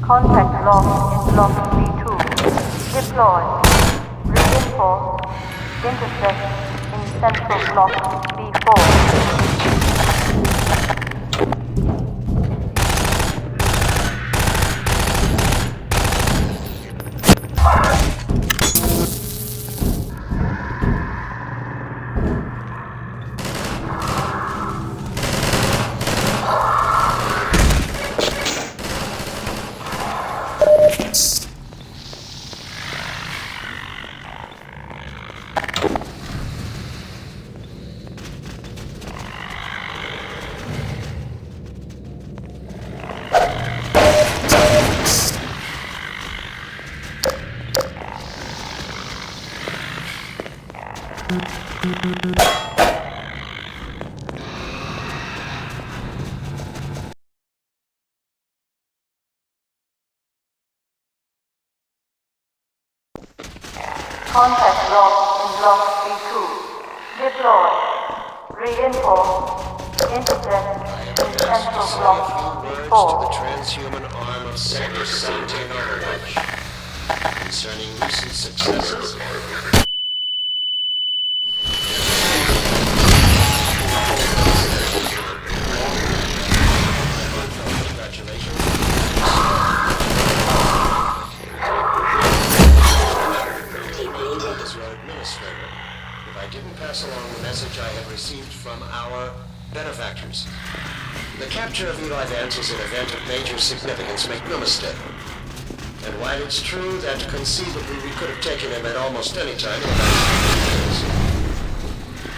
Contact lost in Block B2. Deploy. Reinforce. Intercept in Central Block B4. Contact lost in Block B2. Deploy. Reinforce. Intercept in Central Block To B4. the transhuman arm of Sector 17 Overwatch concerning recent successes. Congratulations. As your administrator, if I didn't pass along the message I have received from our benefactors. The capture of Eli Vance is an event of major significance, make no mistake. And while it's true that conceivably we could have taken him at almost any time in the last few years,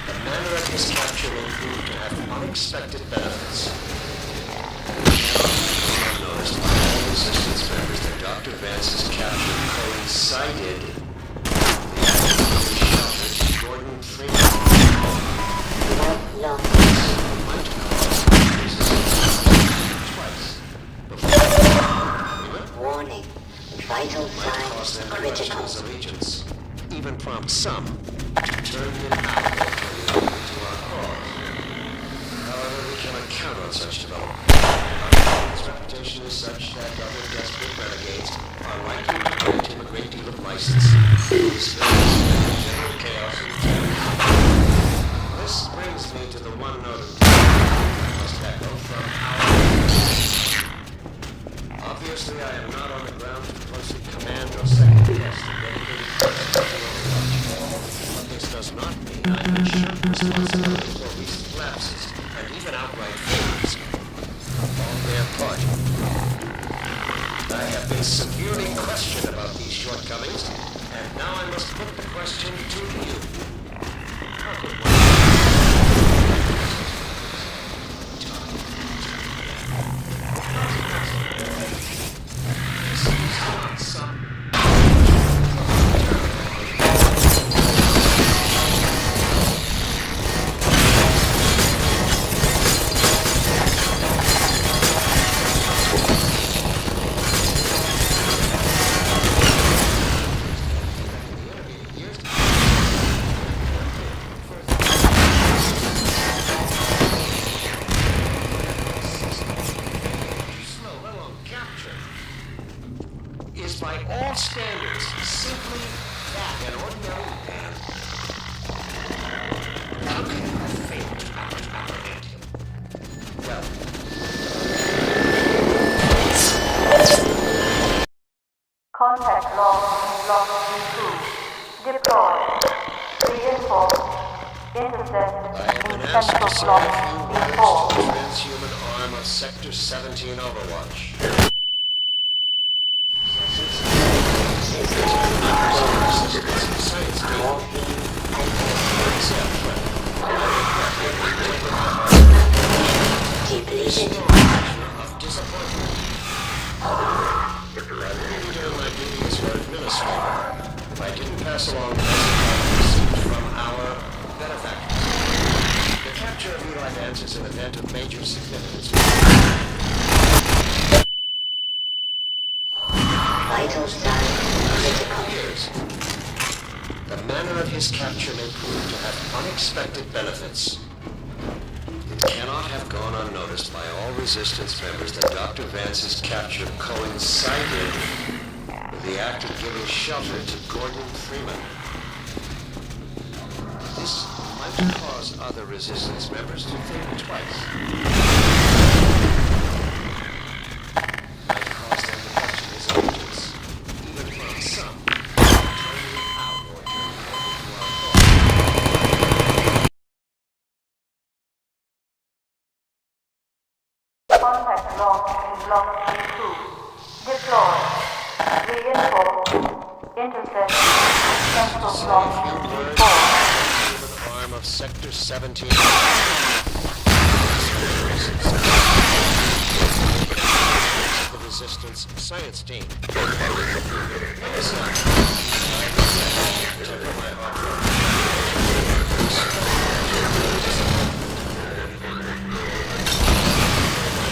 the manner of his capture will prove to have unexpected benefits. I've noticed by all resistance members that Dr. Vance's capture coincided with the sheltered Jordan Freeman. No. Might cause resistance twice. Warning. Vital Might cause signs them to critical. question his allegiance, even prompt some to turn him out to our cause. However, we cannot count on such development. His reputation is such that other desperate renegades are likely to grant him a great deal of license. This general chaos and this brings me to the one note of I must echo from our... Obviously, I am not on the ground to closely command or second guess the dedicated but this does not mean I can shirk responsibility for recent lapses and even outright failures on their part. I have been severely questioned about these shortcomings, and now I must put the question to you. How could one... is by all standards simply that, an ordinary man. How can you have failed to apprehend him? Well, Contact lost in Block B2. Deploy. Reinforce. Intercept I have in been asked to Central say Block a few words to B4. the transhuman arm of Sector 17 Overwatch. Science Depleted. of disappointment. I'm doing my duty as your administrator. If I didn't pass along the message I received from our benefactors. The capture of Eli Vance is an event of major significance. Vital signs critical. Years. The manner of his capture may prove to have unexpected benefits. It cannot have gone unnoticed by all Resistance members that Dr. Vance's capture coincided with the act of giving shelter to Gordon Freeman. This might cause other Resistance members to think twice. Might cause them to question his allegiance, even from some, turning him out or turning him into our cause. Contact lost in Block B2. Deploy. Reinforce. Intercept. Central Block B4. Human arm of Sector 17. The Resistance Science Team.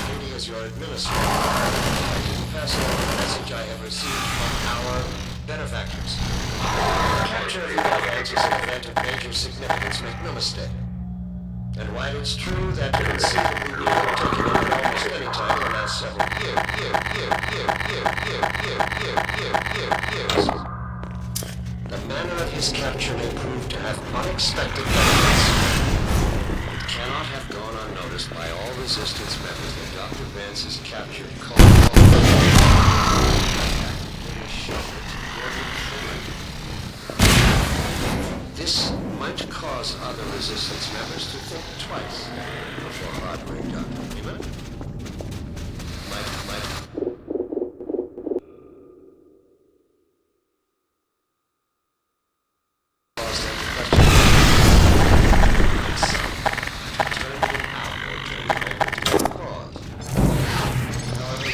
Duty as your administrator. I didn't pass on the message I have received from our benefactors. Capture of the Advance is an event of major significance, make no mistake. And while it's true that conceivably we could have taken it at almost any time in the last several years, the manner of his capture may prove to have unexpected benefits. It cannot have gone unnoticed by all Resistance members that Dr. Vance's capture This might cause other Resistance members to think twice before harboring Dr. Freeman. Might cause them to question turning him out or turning him into a cause. However,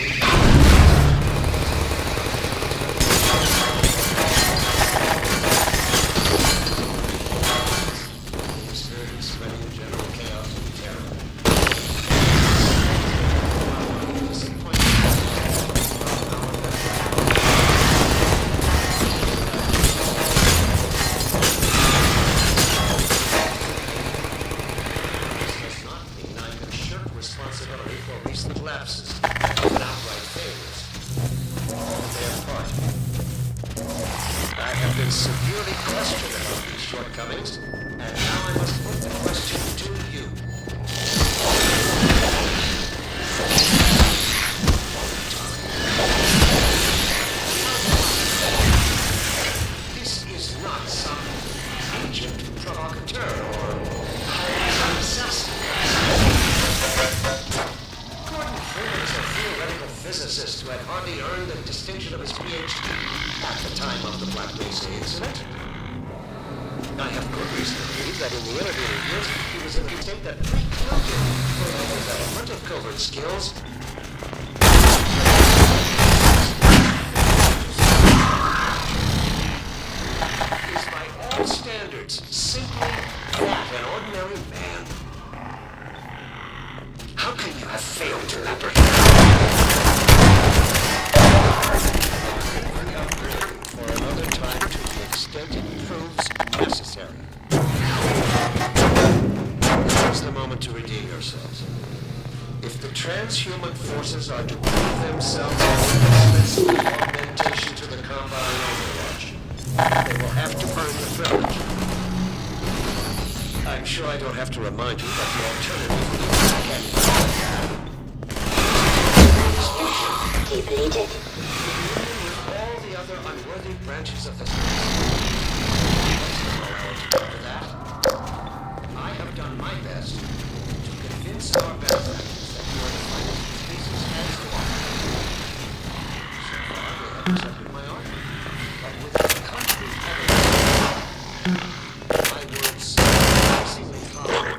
spreading general chaos and terror. This does not mean I can shirk responsibility for recent lapses and outright failures on their part. I have been severely questioned about these shortcomings, and now I must put the question to you. This is not some agent provocateur or highly assassin. Gordon Freeman is a theoretical physicist who had hardly earned the distinction of his PhD at the time of the Black Mesa incident. I have good reason to believe that in the intervening years, he was in a state that precluded further development of covert skills. Is by all standards simply that an ordinary man. How can you have failed to apprehend? For another time to the extent it proves necessary. This is the moment to redeem yourselves. If the transhuman forces are to prove themselves as an augmentation to the compound Overwatch, they will have to earn the privilege. I'm sure I don't have to remind you that the alternative Depleted. with all the other unworthy branches of the service. For that, I have done my best to convince our benefactors that you are the finest species has to offer. So far, they have accepted my argument, but with the concrete evidence, my words surprisingly calm.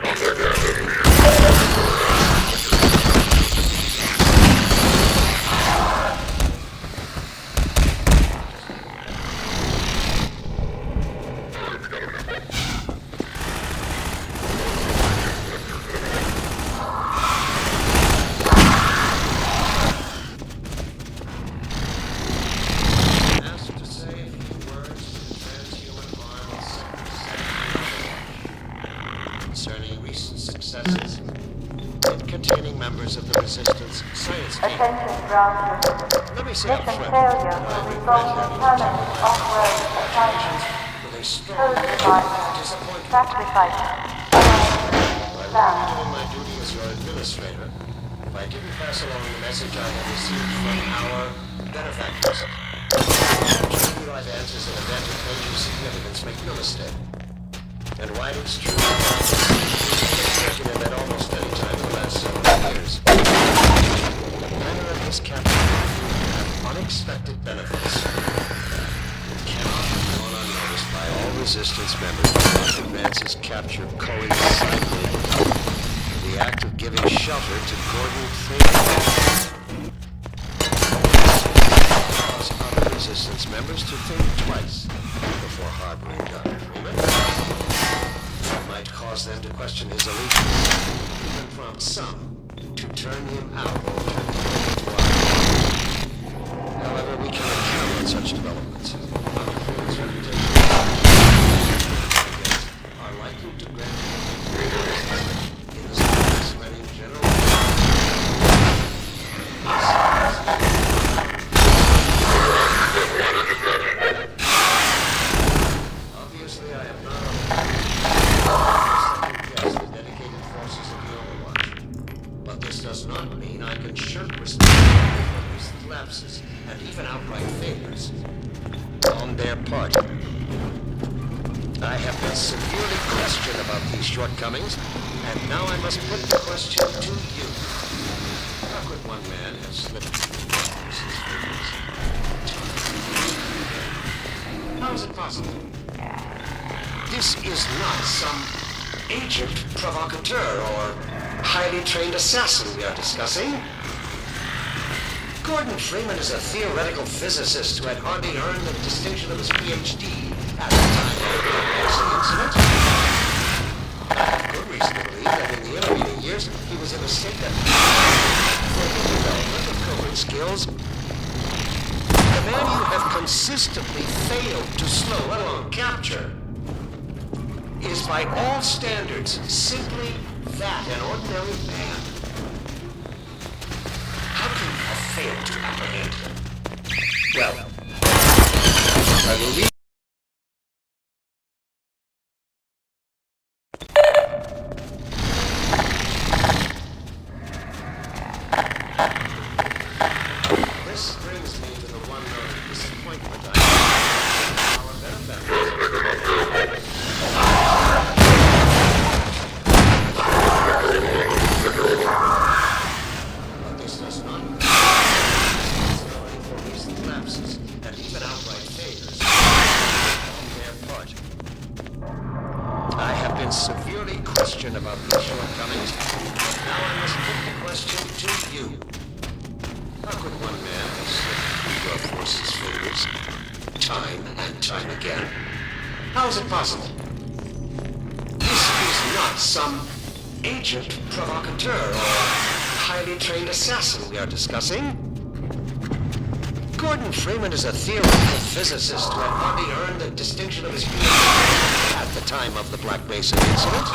members of the Resistance science team. Attention ground unit. Let me say up Mission front, failure that I will regret result in having permanent to off-road assignment. with a strong Code device. disappointment. Sacrifice. I will be doing my duty as your administrator if I didn't pass along the message I have received from our benefactors. Capturing live ants is an event of major significance, make no mistake. And while it's true, it's taken him at almost any time in the last several years. The manner of his capture have unexpected benefits. It cannot be gone unnoticed by all Resistance members that Dr. Vance's capture coincided with the act of giving shelter to Gordon Freeman. Cause other Resistance members to think twice before harboring Dr. Freeman. It might cause them to question his allegiance, even prompt some to turn him out or turn him into our. However, we cannot count on such developments. Dr. Freeman's reputation are likely to grant him in the service spreading general. Obviously, I am not on the dedicated forces of the Overwatch. But this does not mean I can shirk responsibility for recent lapses and even outright failures on their part. I have been severely questioned about these shortcomings, and now I must put the question to you. How could one man have slipped through the forces' fingers? How is it possible? This is not some agent provocateur or highly trained assassin we are discussing. Gordon Freeman is a theoretical physicist who had hardly earned the distinction of his PhD at the time of the Blackwater incident. I have good reason to believe that in the intervening years he was in a state that for the development of coding skills. The man you have consistently failed to slow, let alone capture, is by all standards simply that, an ordinary man. How can you have failed to apprehend him? Well, I will leave. This brings me to the one note of disappointment I have our benefactors. But this does not mean responsibility for recent lapses and even outright failures on their part. I have been severely questioned about these shortcomings, but now I must put the question to you. How could one man have slipped through your forces' fingers time and time again? How is it possible? This is not some agent provocateur or highly trained assassin we are discussing. Gordon Freeman is a theoretical physicist who had hardly earned the distinction of his PhD at the time of the Black Basin incident.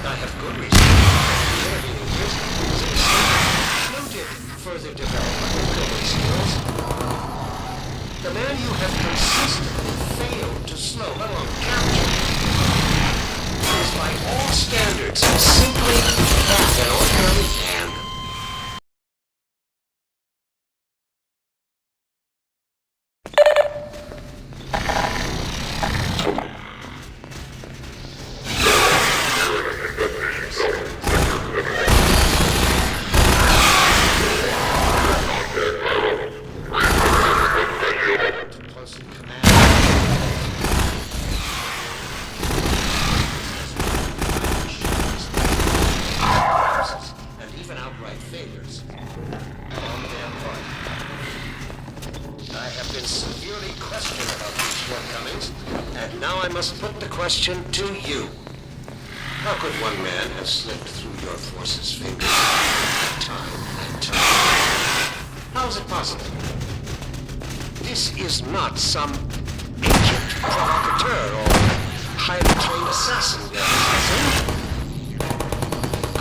I have good reason to believe that in the intervening years he was in a state noted further development of coding skills. The man you have consistently failed to slow, let alone capture, is by all standards simply that, an ordinary man. Question to you. How could one man have slipped through your forces' fingers time and time? How is it possible? This is not some agent provocateur or highly trained assassin we are discussing.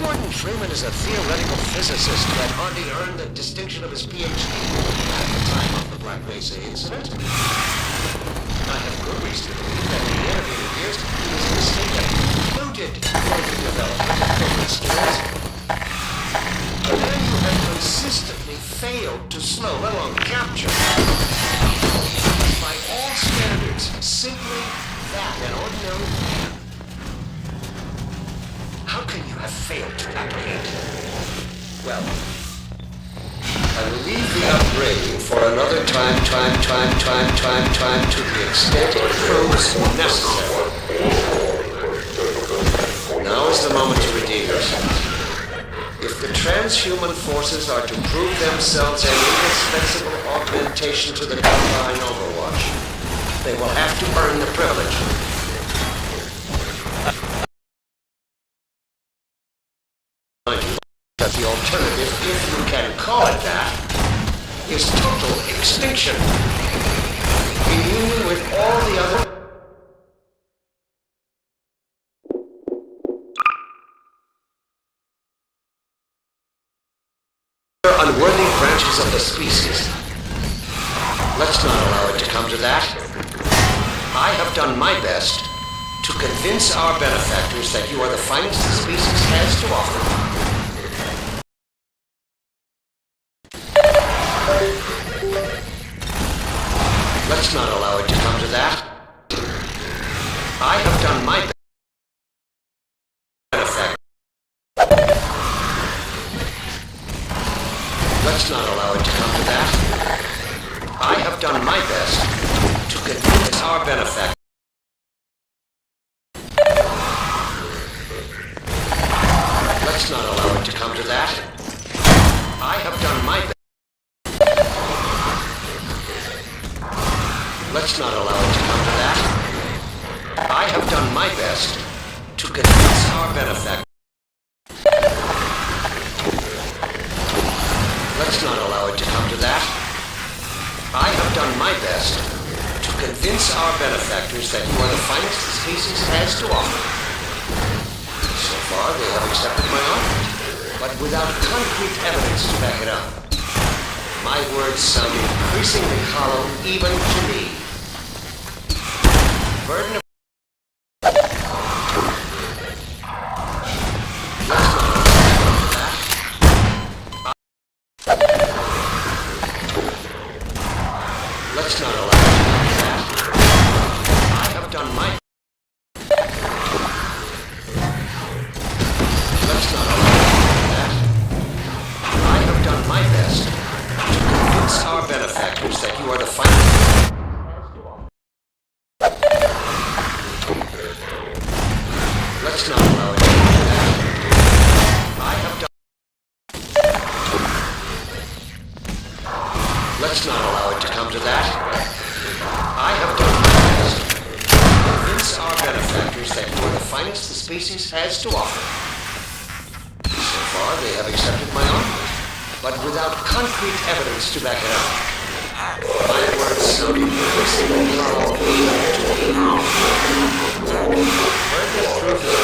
Gordon Freeman is a theoretical physicist who had hardly earned the distinction of his PhD at the time of the Black Mesa incident. I have good reason to believe that in the intervening years he was in a state that precluded further development of proven skills. A man who had consistently failed to slow, let alone capture, by all standards, simply that, an ordinary man. How can you have failed to apprehend him? Well, I will leave the upbraiding for another time to the extent it proves necessary. Now is the moment to redeem yourself. If the transhuman forces are to prove themselves an indispensable augmentation to the Combine Overwatch, they will have to earn the privilege. That the alternative, if you can call it that, is total extinction. In union with all the other unworthy branches of the species. Let's not allow it to come to that. I have done my best to convince our benefactors that you are the finest the species has to offer. Let's not allow it to come to that. I have done my best. Let's not allow it to come to that. I have done my best to convince our benefactors. Let's not allow it to come to that. I have done my best. Let's not allow it to come to that. I have done my best to convince our benefactors. Let's not allow it to come to that. I have done my best to convince our benefactors that you are the finest the species has to offer. So far, they have accepted my offer, but without concrete evidence to back it up. My words sound increasingly hollow even to me. Burden of Let's not allow that. I have done my Let's not allow that. I have done my best to convince our benefactors that you are the finest. Let's not allow it to do that. I have done Let's not allow it to come to that. I have done my best to convince our benefactors that you are the finest the species has to offer. So far, they have accepted my offer, but without concrete evidence to back it up. My words sound increasingly hollow even to me. Further proof is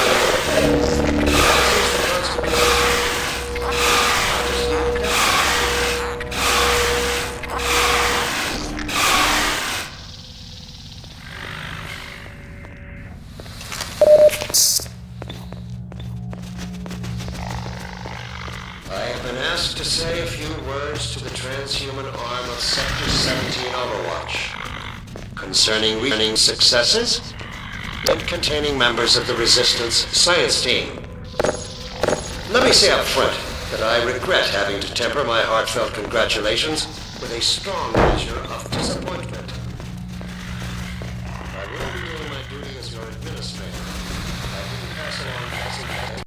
asked to say a few words to the transhuman arm of Sector 17 Overwatch concerning returning successes and containing members of the Resistance science team. Let me say up front that I regret having to temper my heartfelt congratulations with a strong measure of disappointment. I will be doing my duty as your administrator. I didn't pass along passing.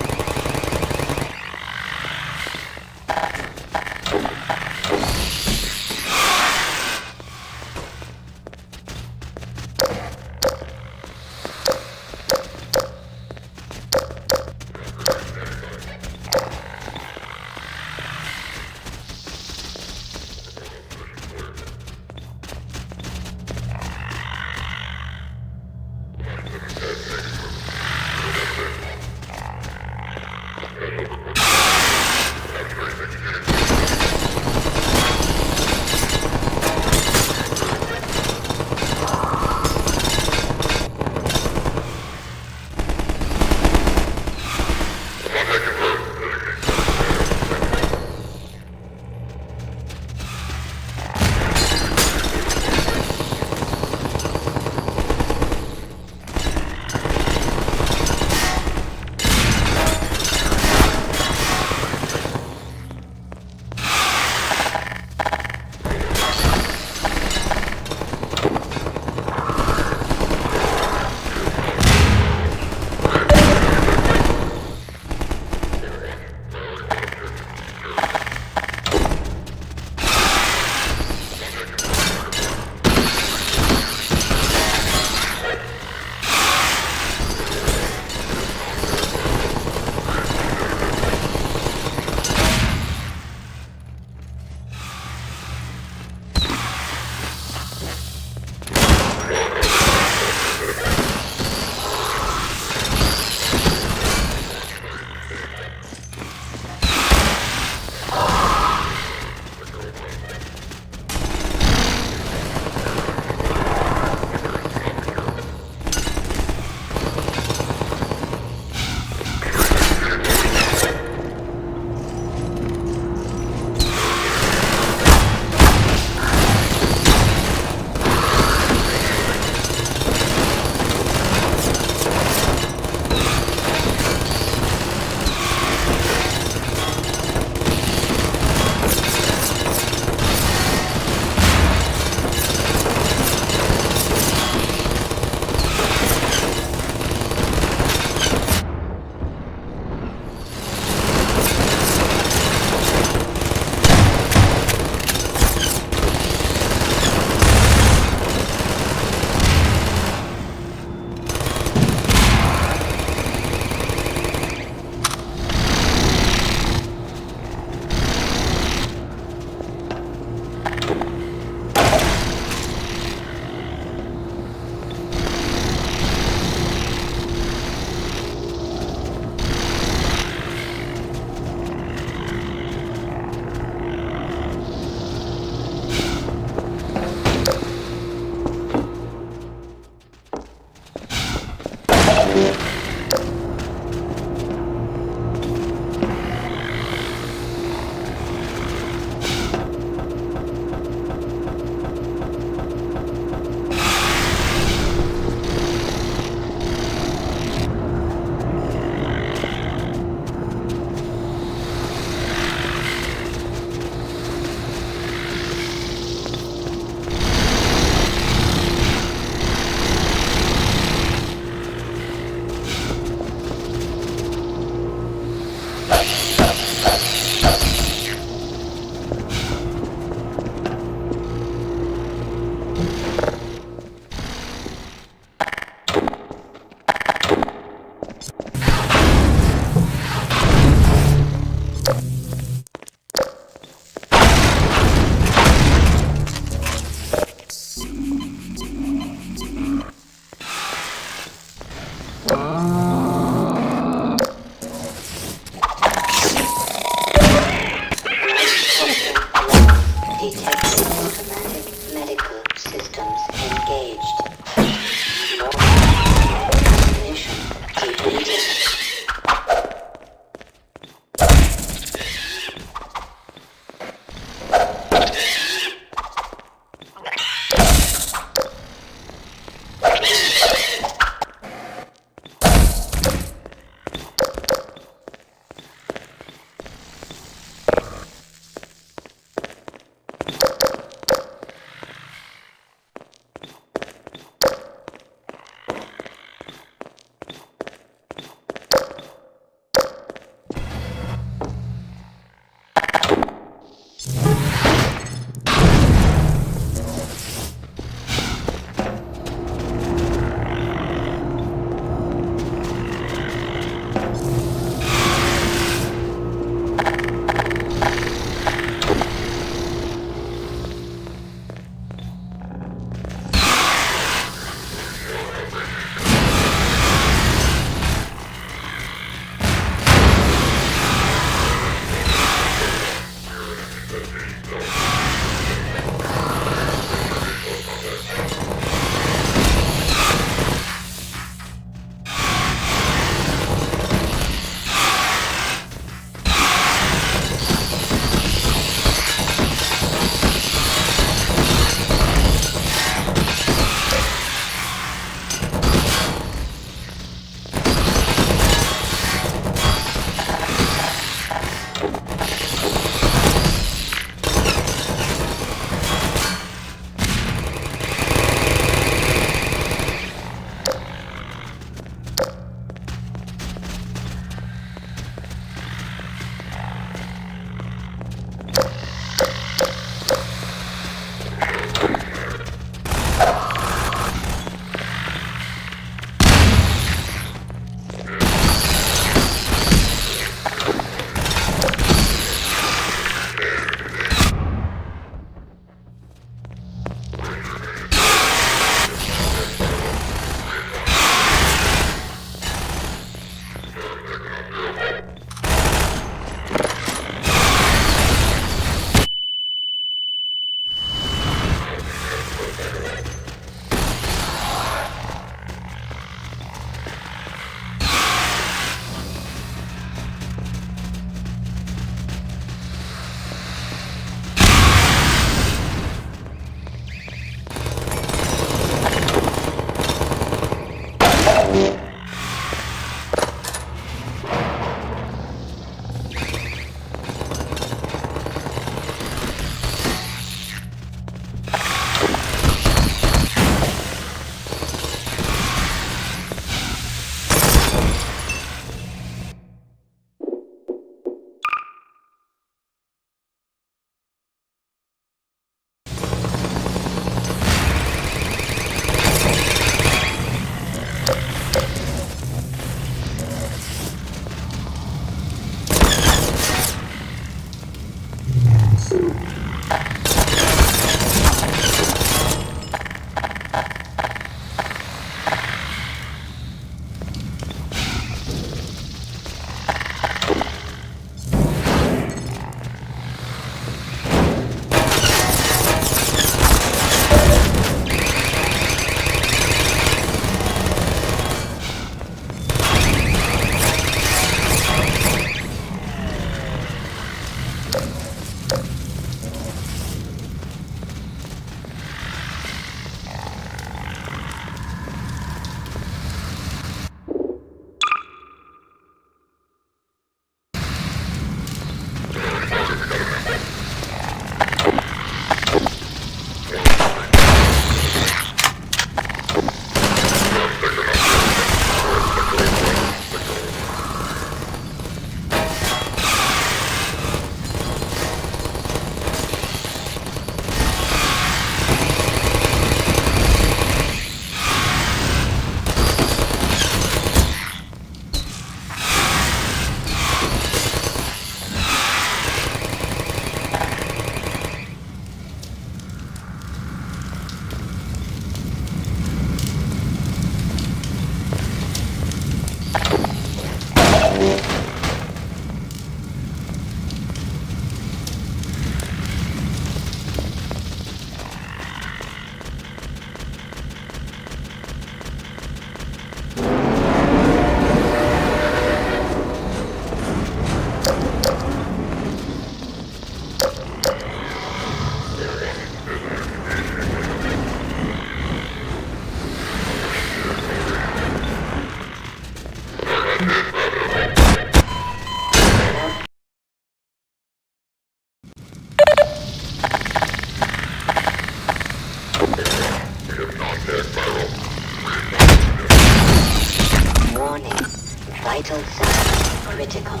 Vital signs critical.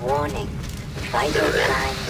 Warning. Vital signs.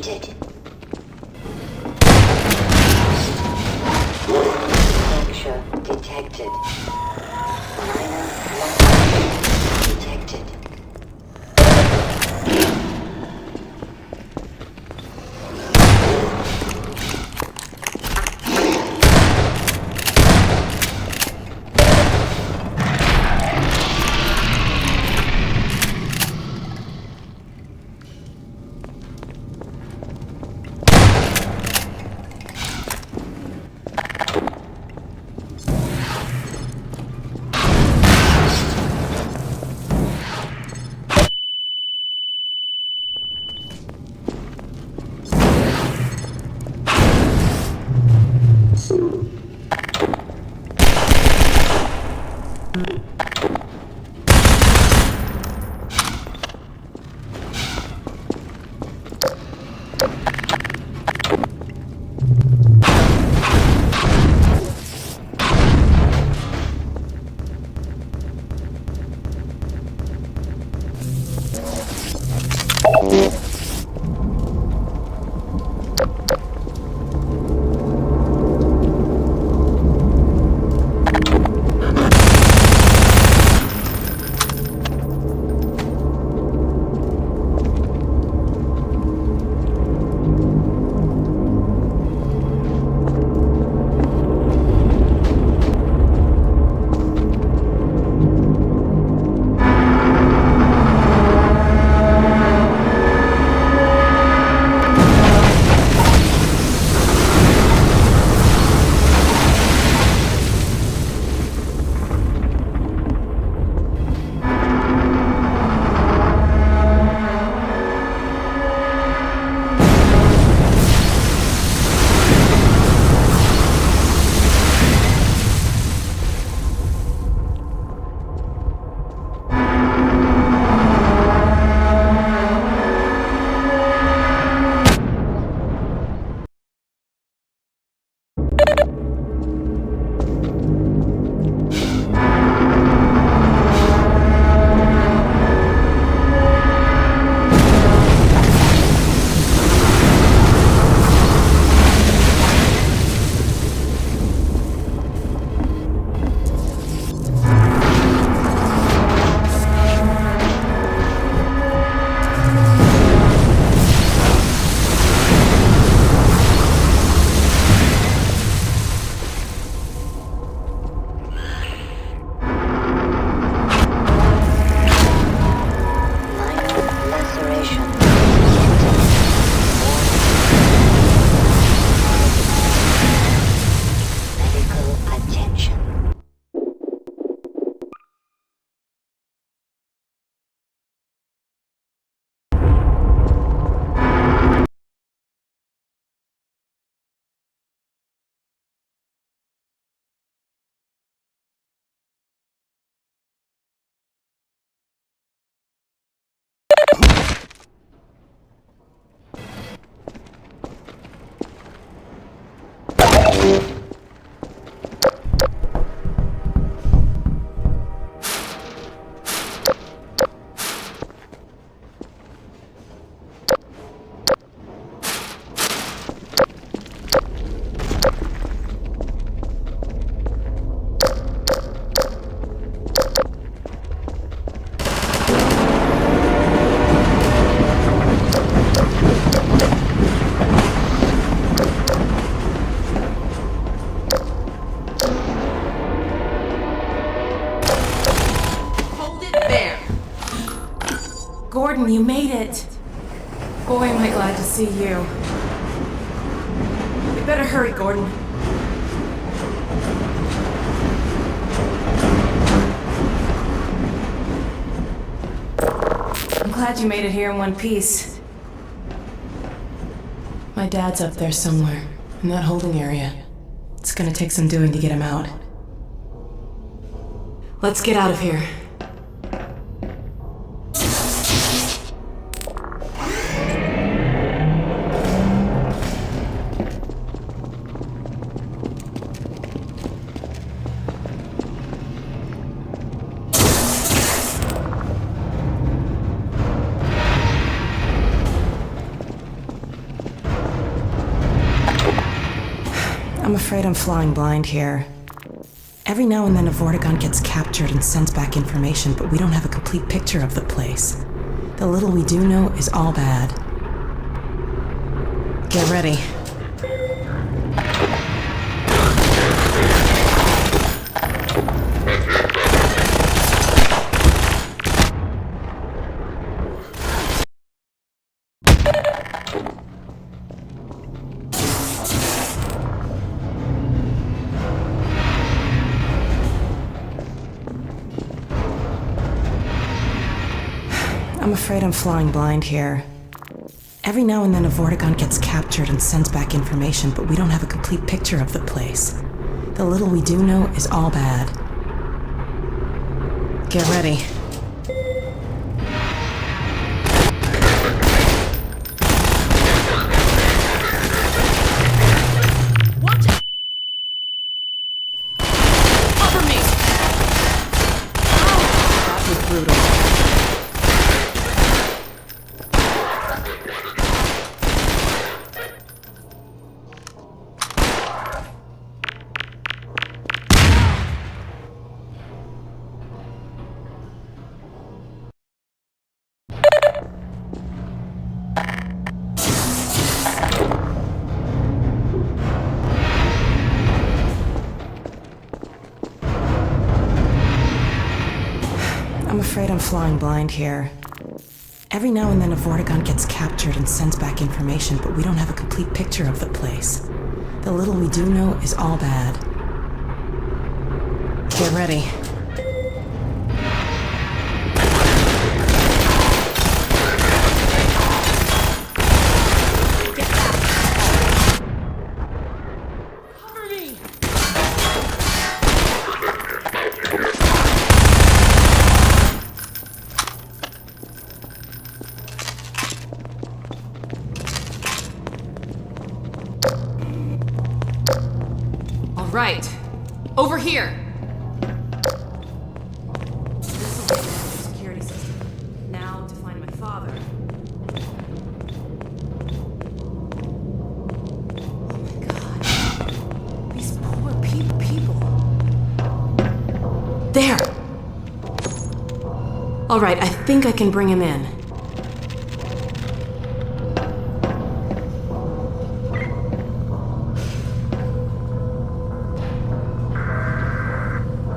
completed. Fracture detected. Minor loss detected. Gordon, you made it! Boy, am I glad to see you. We better hurry, Gordon. I'm glad you made it here in one piece. My dad's up there somewhere, in that holding area. It's gonna take some doing to get him out. Let's get out of here. I'm afraid I'm flying blind here. Every now and then a Vortigaunt gets captured and sends back information, but we don't have a complete picture of the place. The little we do know is all bad. Get ready. I'm afraid I'm flying blind here. Every now and then a Vortigaunt gets captured and sends back information, but we don't have a complete picture of the place. The little we do know is all bad. Get ready. Watch out! Cover me! That was brutal. I'm afraid I'm flying blind here. Every now and then a Vortigaunt gets captured and sends back information, but we don't have a complete picture of the place. The little we do know is all bad. Get ready. Cover me! All right. Over here! This will be the security system. Now to find my father. Oh my god. These poor people. There! All right, I think I can bring him in.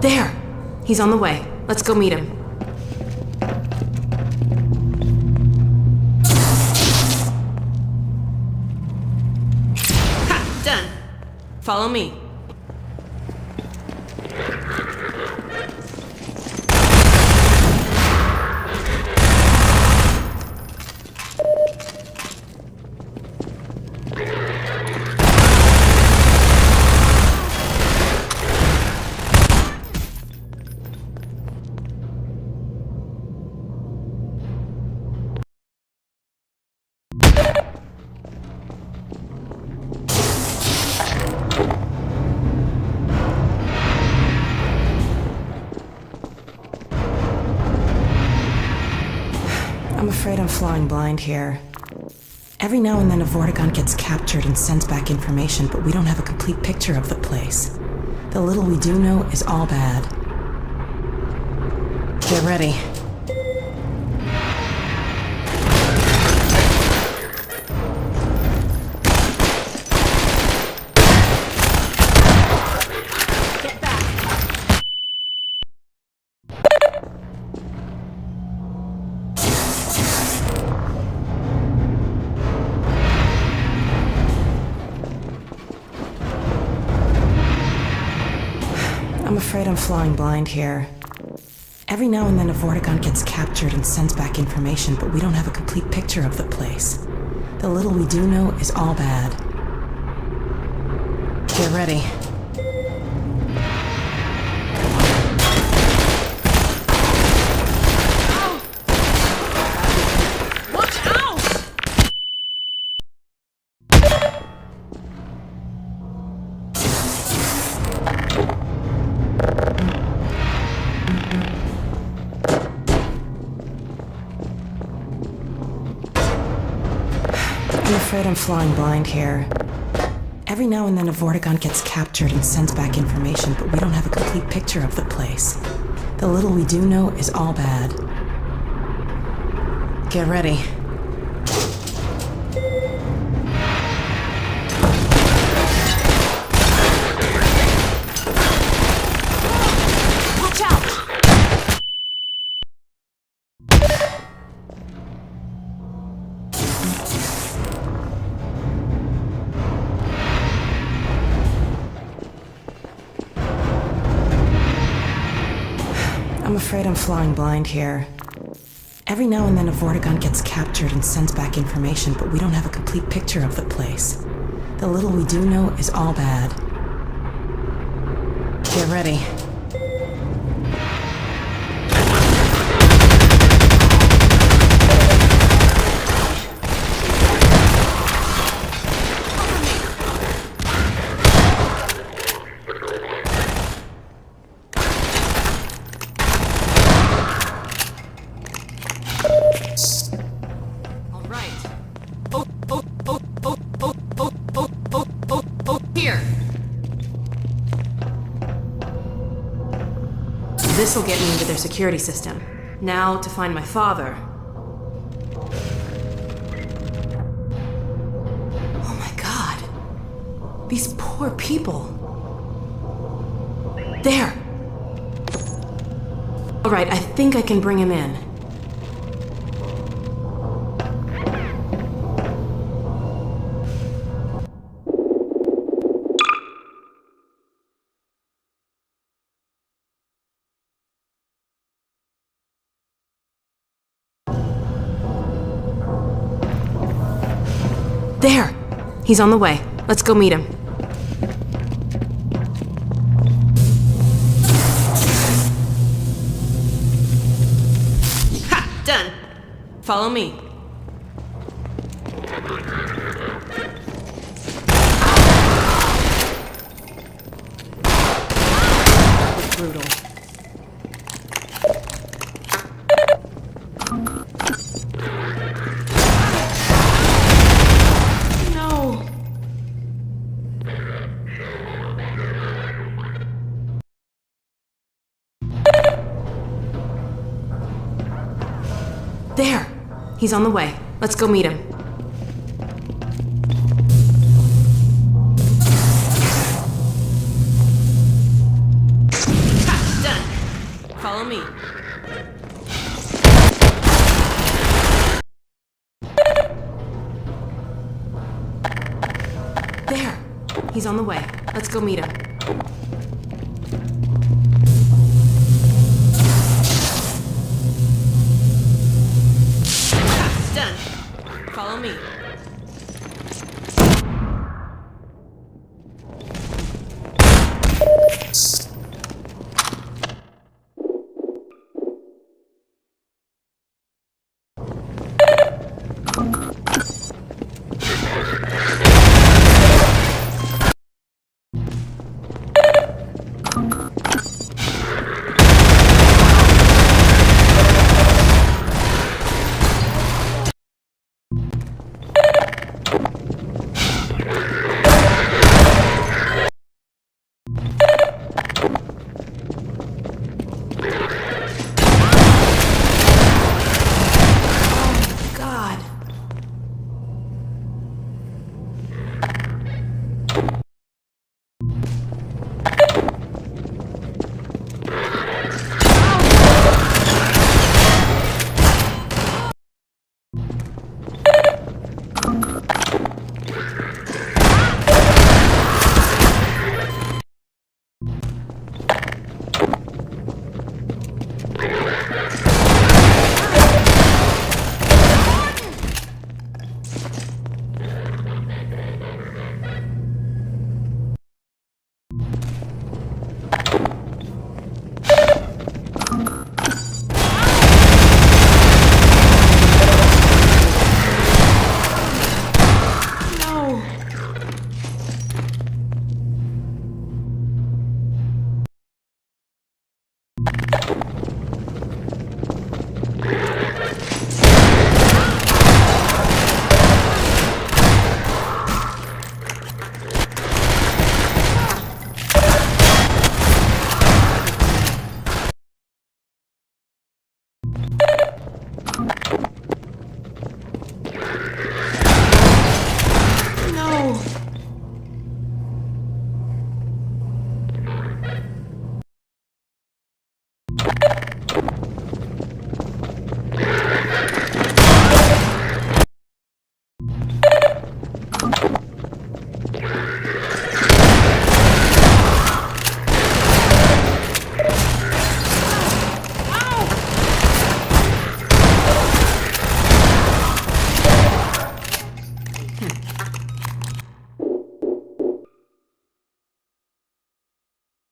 There! He's on the way. Let's go meet him. Ha! Done. Follow me. I'm afraid I'm flying blind here. Every now and then a Vortigaunt gets captured and sends back information, but we don't have a complete picture of the place. The little we do know is all bad. Get ready. I'm afraid I'm flying blind here. Every now and then a Vortigaunt gets captured and sends back information, but we don't have a complete picture of the place. The little we do know is all bad. Get ready. Watch out! I'm afraid I'm flying blind here. Every now and then a Vortigaunt gets captured and sends back information, but we don't have a complete picture of the place. The little we do know is all bad. Get ready. Watch out! I'm afraid I'm flying blind here. Every now and then a Vortigaunt gets captured and sends back information, but we don't have a complete picture of the place. The little we do know is all bad. Get ready. All right. Here. This'll get me into their security system. Now to find my father. Oh my god. These poor people. There. All right, I think I can bring him in. There! He's on the way. Let's go meet him. Ha! Done! Follow me. Brutal. No! There! He's on the way. Let's go meet him. Ha! Done! Follow me. There! He's on the way. Let's go meet him. Ha! Done! Follow me.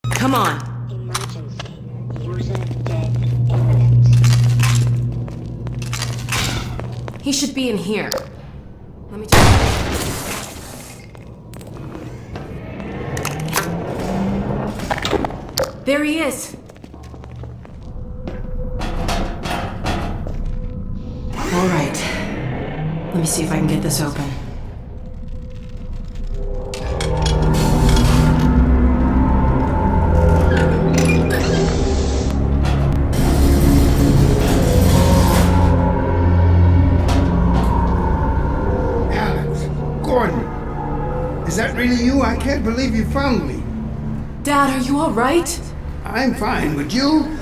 Come on. Emergency. User dead imminent. He should be in here. Let me check. There he is. All right. Let me see if I can get this open. Alex, Gordon, is that really you? I can't believe you found me. Dad, are you all right? I'm fine, but you?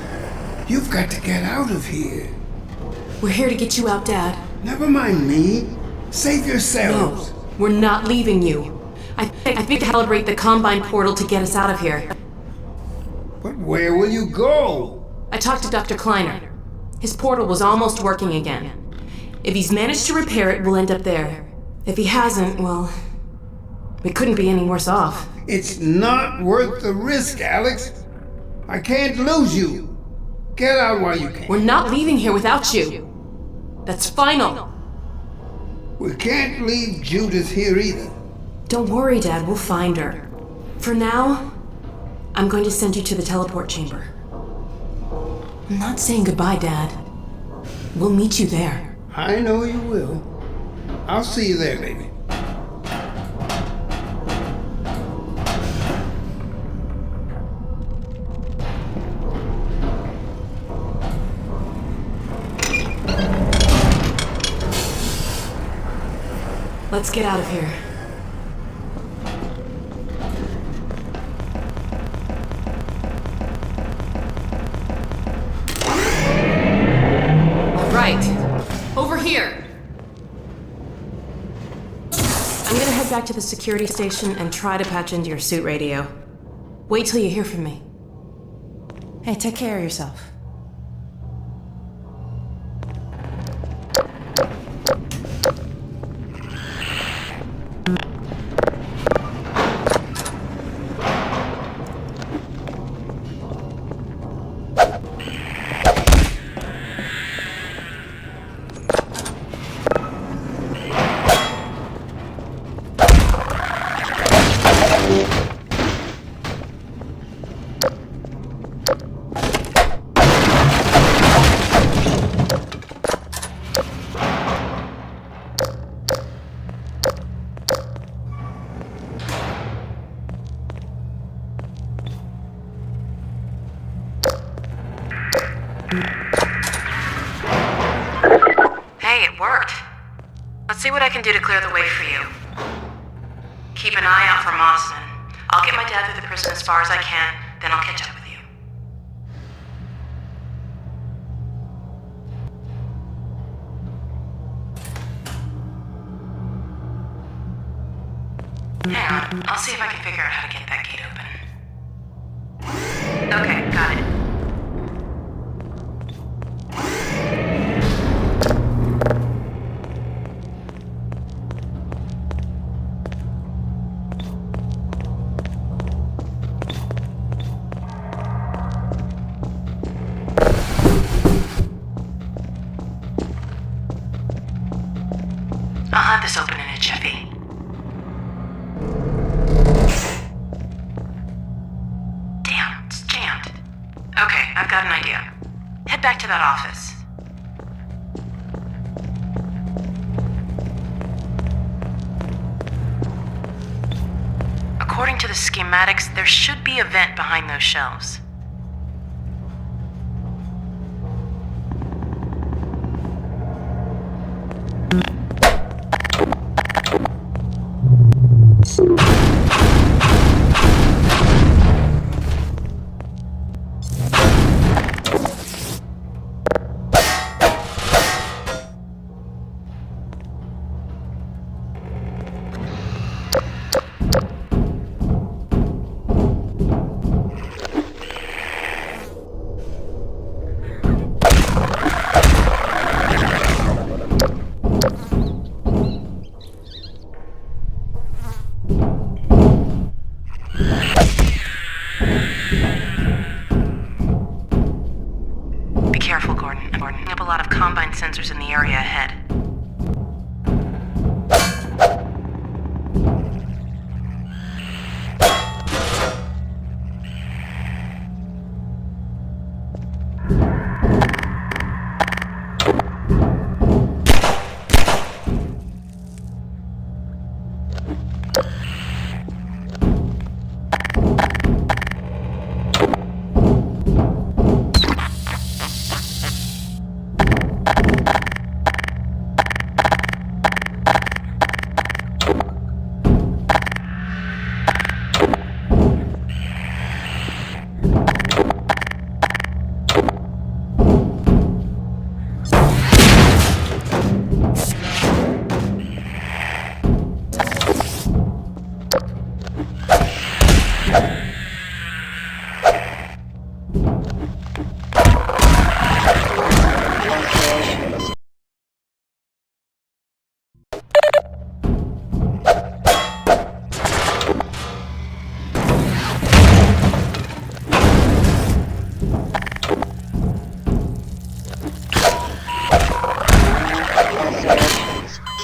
You've got to get out of here. We're here to get you out, Dad. Never mind me. Save yourselves. No, we're not leaving you. I think to calibrate the Combine portal to get us out of here. But where will you go? I talked to Dr. Kleiner. His portal was almost working again. If he's managed to repair it, we'll end up there. If he hasn't, well, we couldn't be any worse off. It's not worth the risk, Alex. I can't lose you. Get out while you can. We're not leaving here without you. That's final. We can't leave Judith here either. Don't worry, Dad, we'll find her. For now, I'm going to send you to the teleport chamber. I'm not saying goodbye, Dad. We'll meet you there. I know you will. I'll see you there, baby. Let's get out of here. All right, over here. I'm gonna head back to the security station and try to patch into your suit radio. Wait till you hear from me. Hey, take care of yourself. Hey, it worked. Let's see what I can do to clear the way for you. Keep an eye out for Mossman. I'll get my dad through the prison as far as I can, then I'll catch up with you. Hang on, I'll see if I can figure out how to get that gate open. Okay, got it. I'll have this open in a jiffy. Damn, it's jammed. Okay, I've got an idea. Head back to that office. According to the schematics, there should be a vent behind those shelves.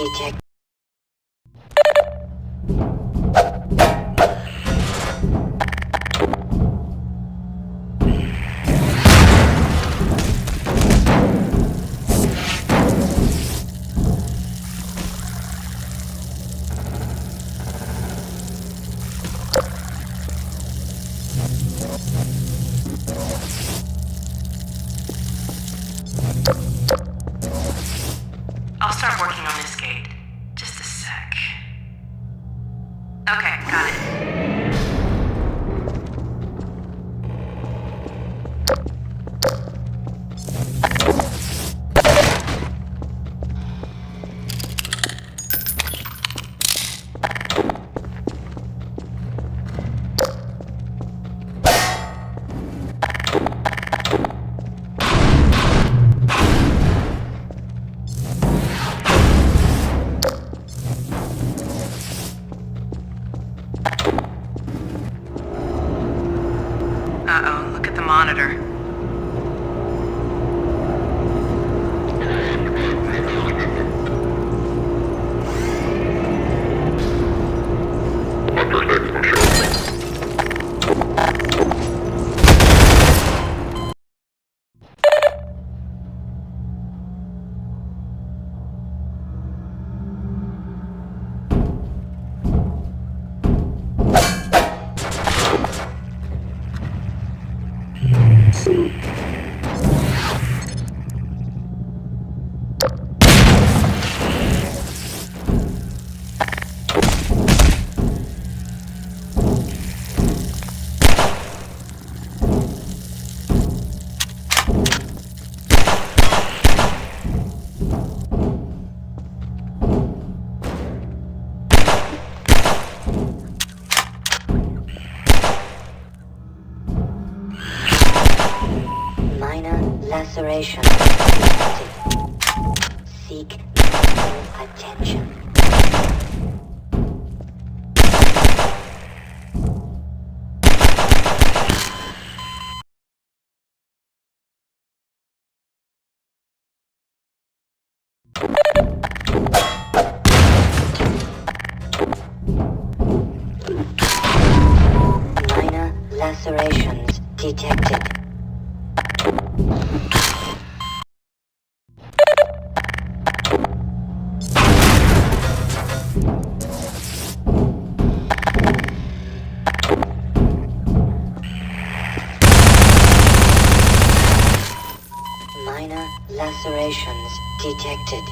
detected. I'll start working on this gate. Just a sec. Okay, got it. Uh-oh, look at the monitor. Minor laceration detected. Seek medical attention. Minor lacerations detected. Minor lacerations detected.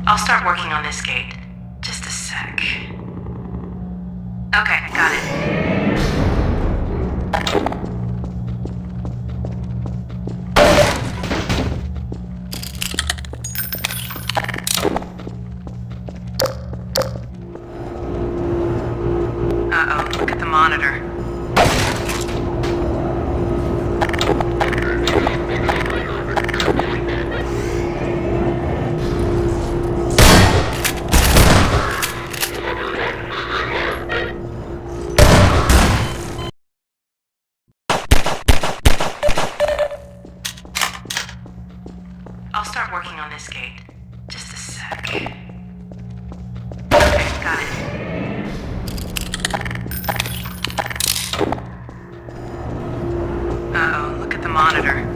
I'll start working on this gate. Just a sec. Okay, got it. Uh-oh, look at the monitor. I'll start working on this gate. Just a sec. Okay, got it. Uh-oh, look at the monitor.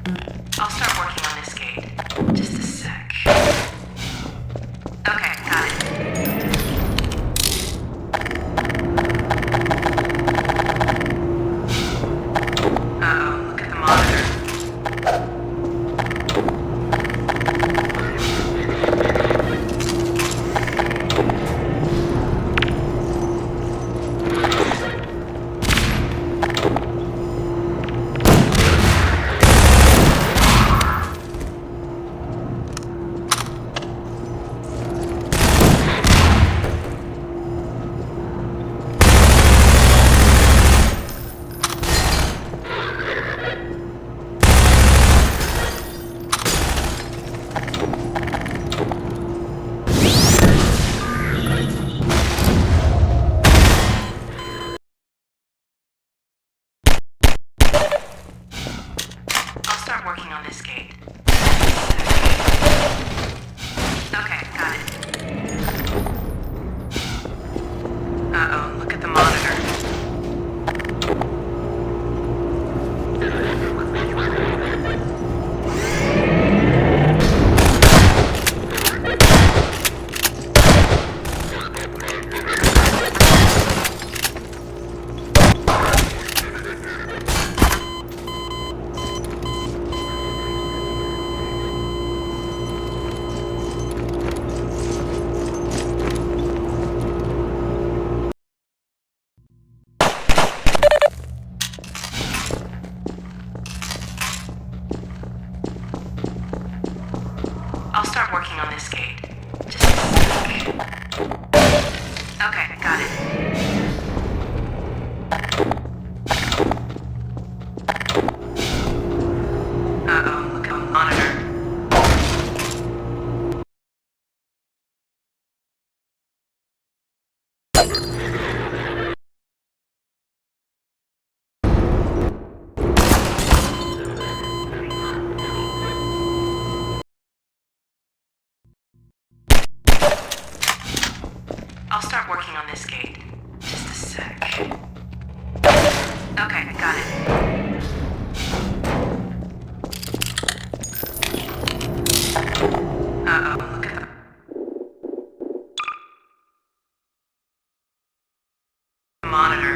I'll start working on this gate. Just a sec. Okay, got it. Uh-oh, look at the monitor. I'll start working on this gate. Okay, got it. Uh-oh, look at the monitor. I'll start working on this gate. Just a sec. Okay, got it. Uh-oh, look at the monitor. I'll start working on this gate. Just a sec. Okay, got it. Uh-oh, look at the monitor.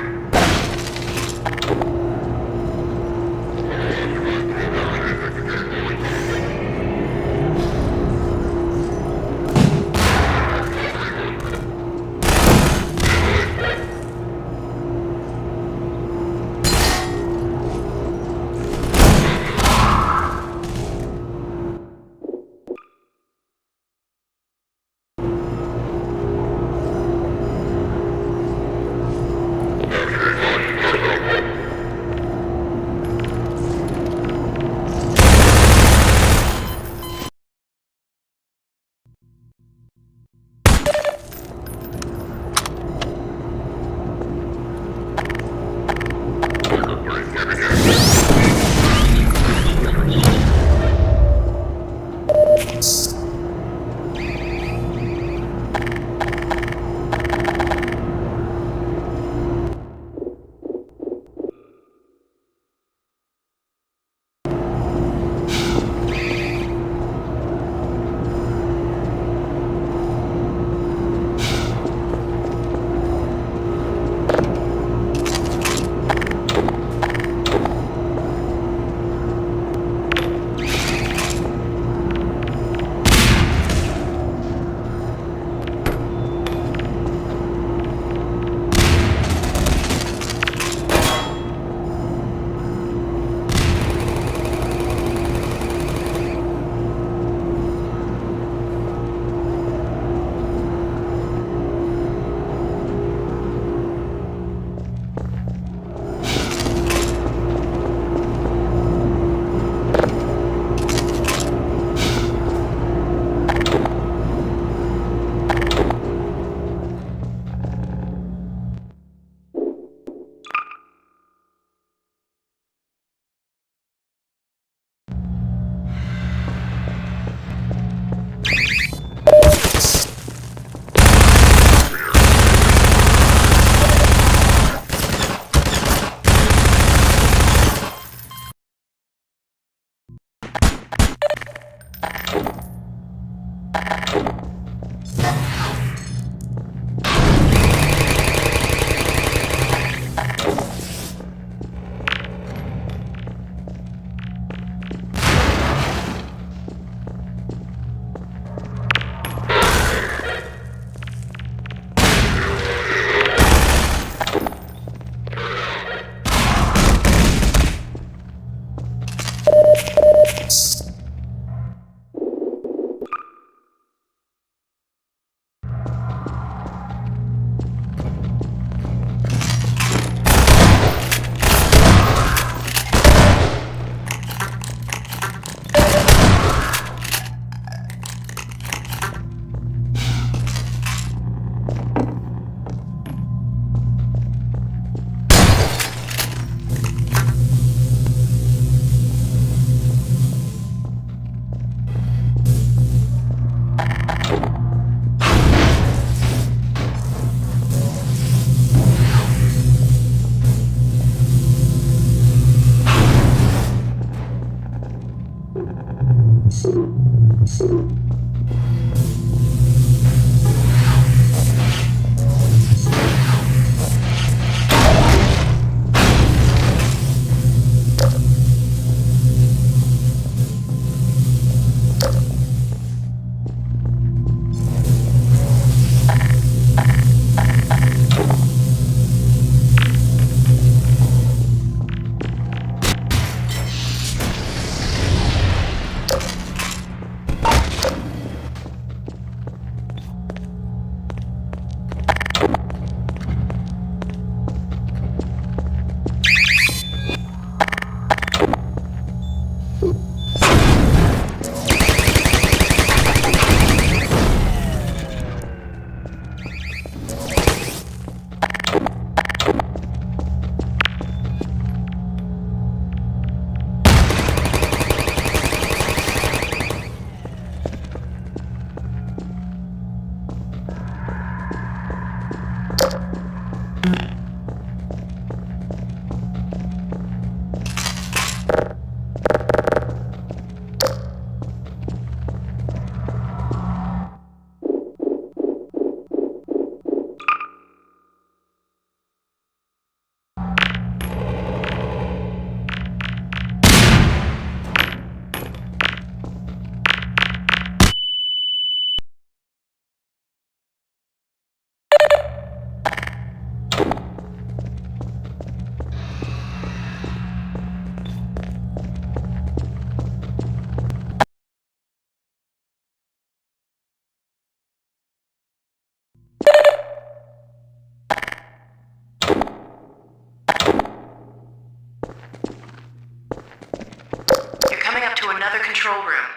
You're coming up to another control room.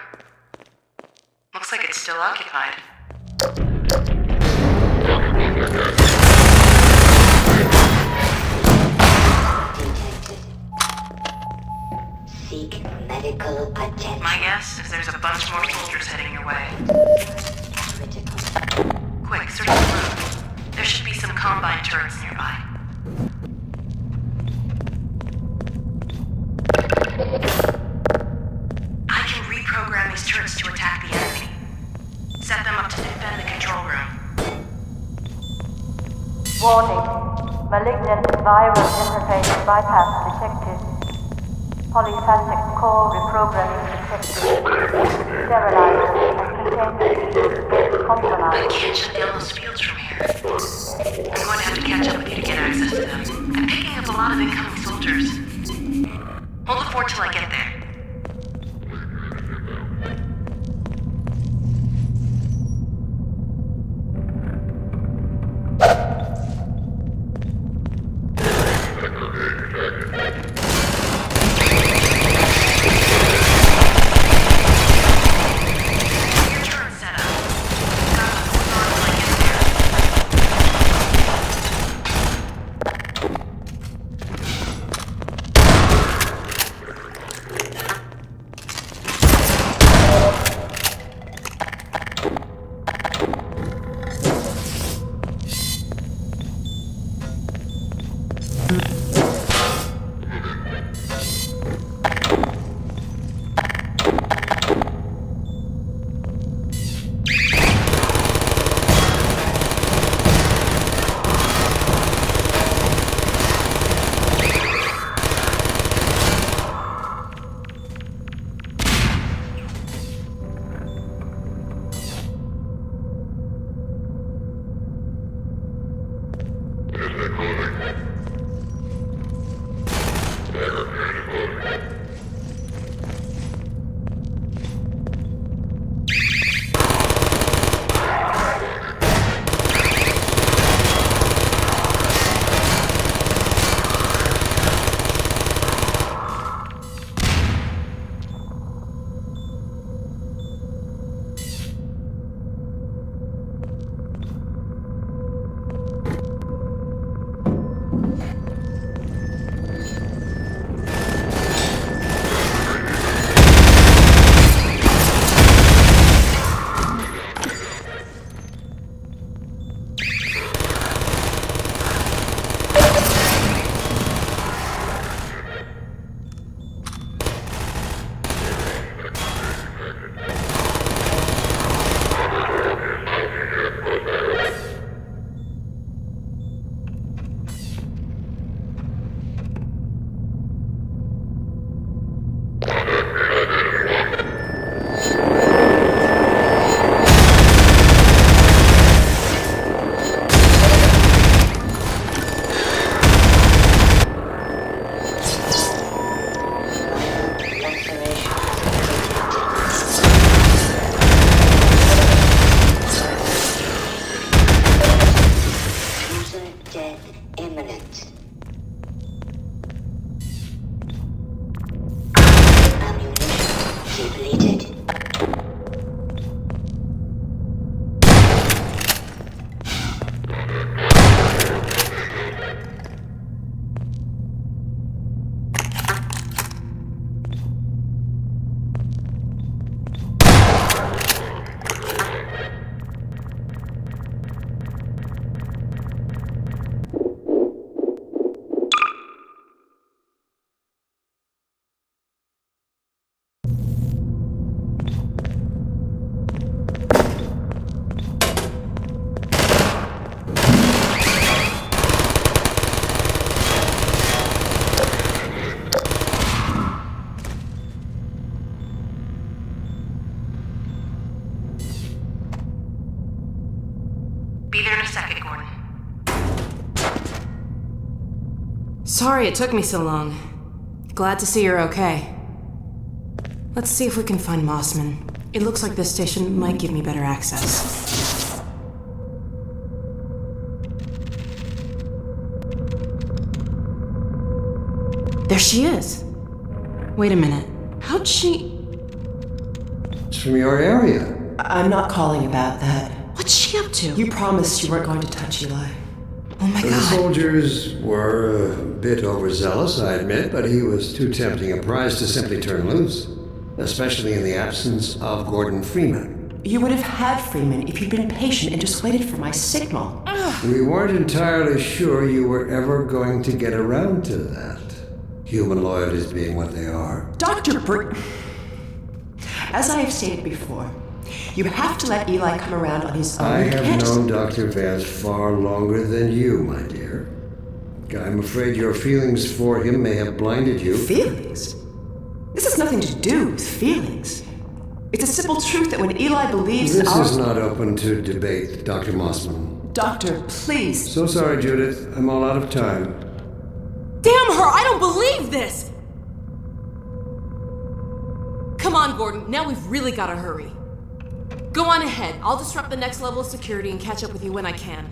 Looks like it's still occupied. Detected. Seek medical attention. My guess is there's a bunch more soldiers heading your way. Critical. Quick, search the room. There should be some Combine turrets nearby. I can reprogram these turrets to attack the enemy. Set them up to defend the control room. Warning. Malignant viral interface bypass detected. Polyphasic core reprogramming detected. Sterilized and containment compromised. I can't shut down those fields from here. I'm going to have to catch up with you to get access to them. I'm picking up a lot of incoming soldiers. Hold the fort till I get there. Your turret's set up. Gotta hold on till I get there. depleted. Be there in a second, Gordon. Sorry it took me so long. Glad to see you're okay. Let's see if we can find Mossman. It looks like this station might give me better access. There she is. Wait a minute. How'd she... It's from your area. I'm not calling about that. What's she up to? You promised you weren't going to touch Eli. Oh my The god. soldiers were a bit overzealous, I admit, but he was too tempting a prize to simply turn loose, especially in the absence of Gordon Freeman. You would have had Freeman if you'd been patient and just waited for my signal. We weren't entirely sure you were ever going to get around to that. Human loyalties being what they are. Dr. As I have stated before, you have to let Eli come around on his own. I You have can't just- known Dr. Vance far longer than you, my dear. I'm afraid your feelings for him may have blinded you. Feelings? This has nothing to do with feelings. It's a simple truth that when Eli believes in This our... is not open to debate, Dr. Mossman. Doctor, please. So sorry, Judith. I'm all out of time. Damn her! I don't believe this! Come on, Gordon. Now we've really gotta hurry. Go on ahead. I'll disrupt the next level of security and catch up with you when I can.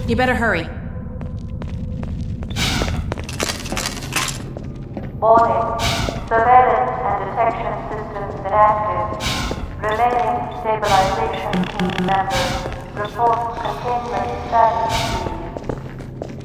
You better hurry. Warning. Surveillance and detection systems inactive. Remaining stabilization team members report containment status, please.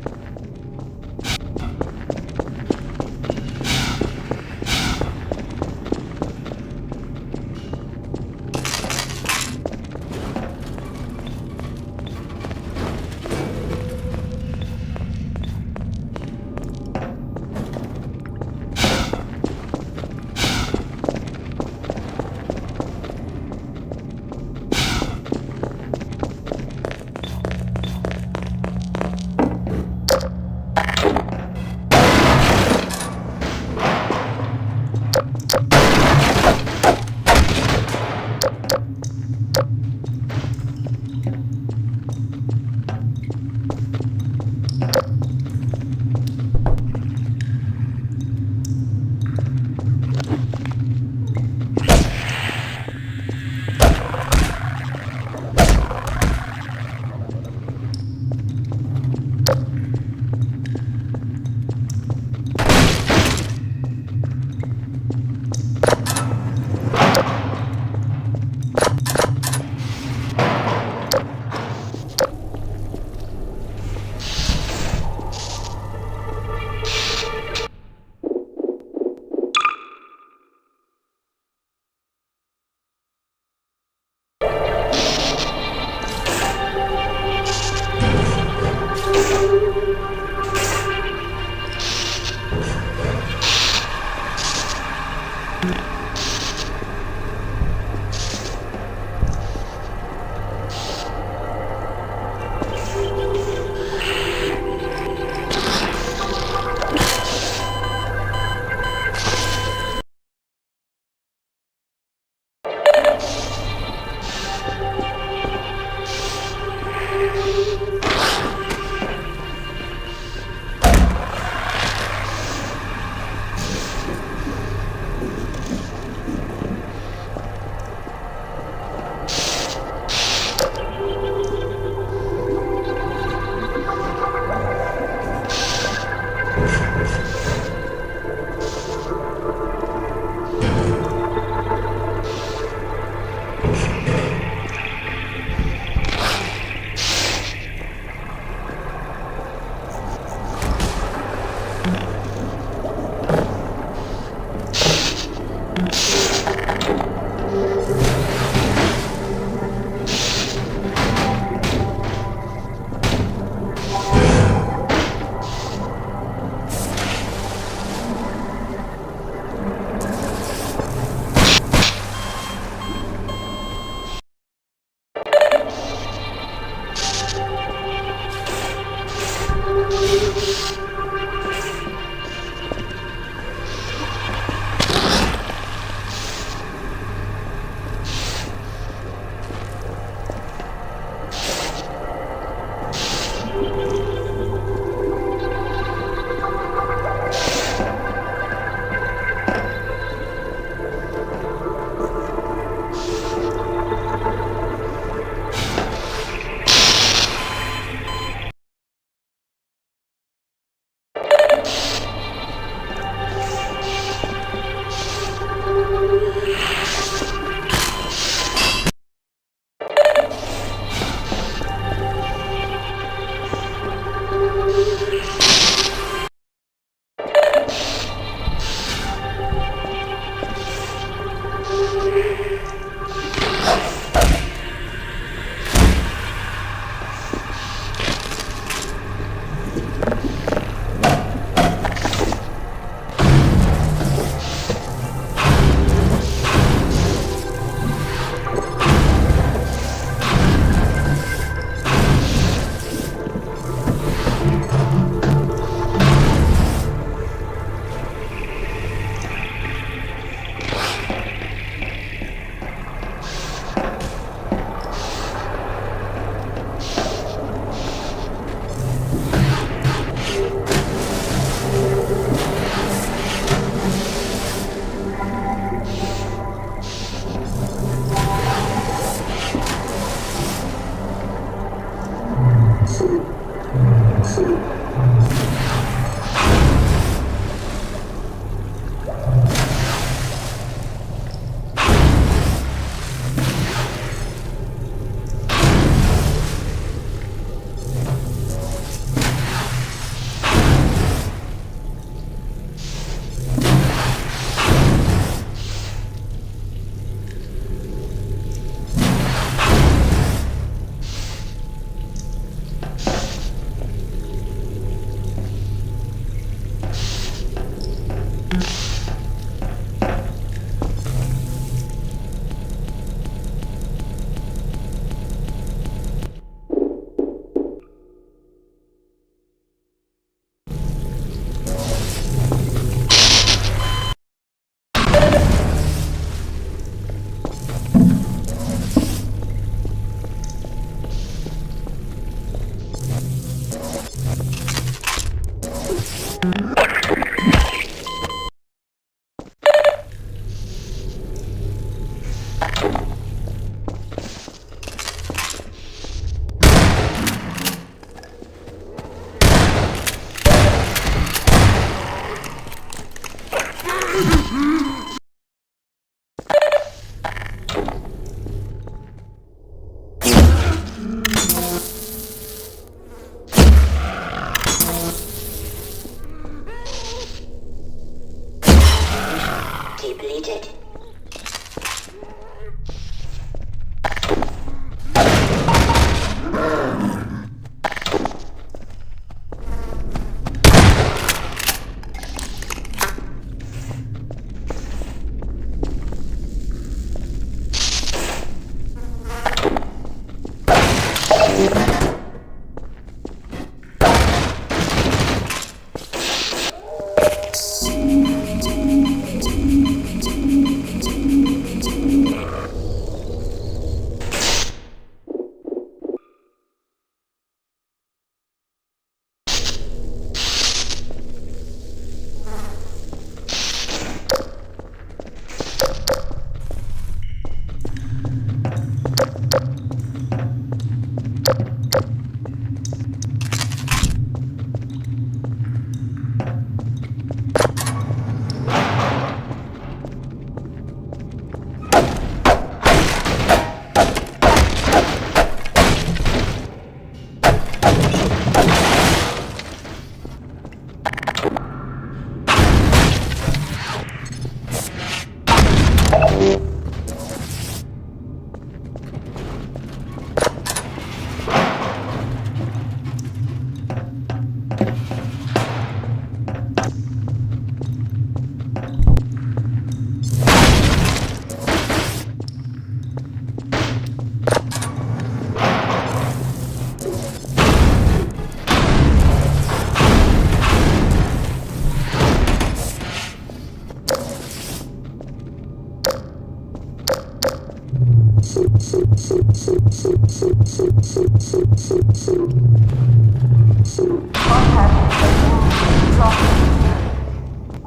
Depleted.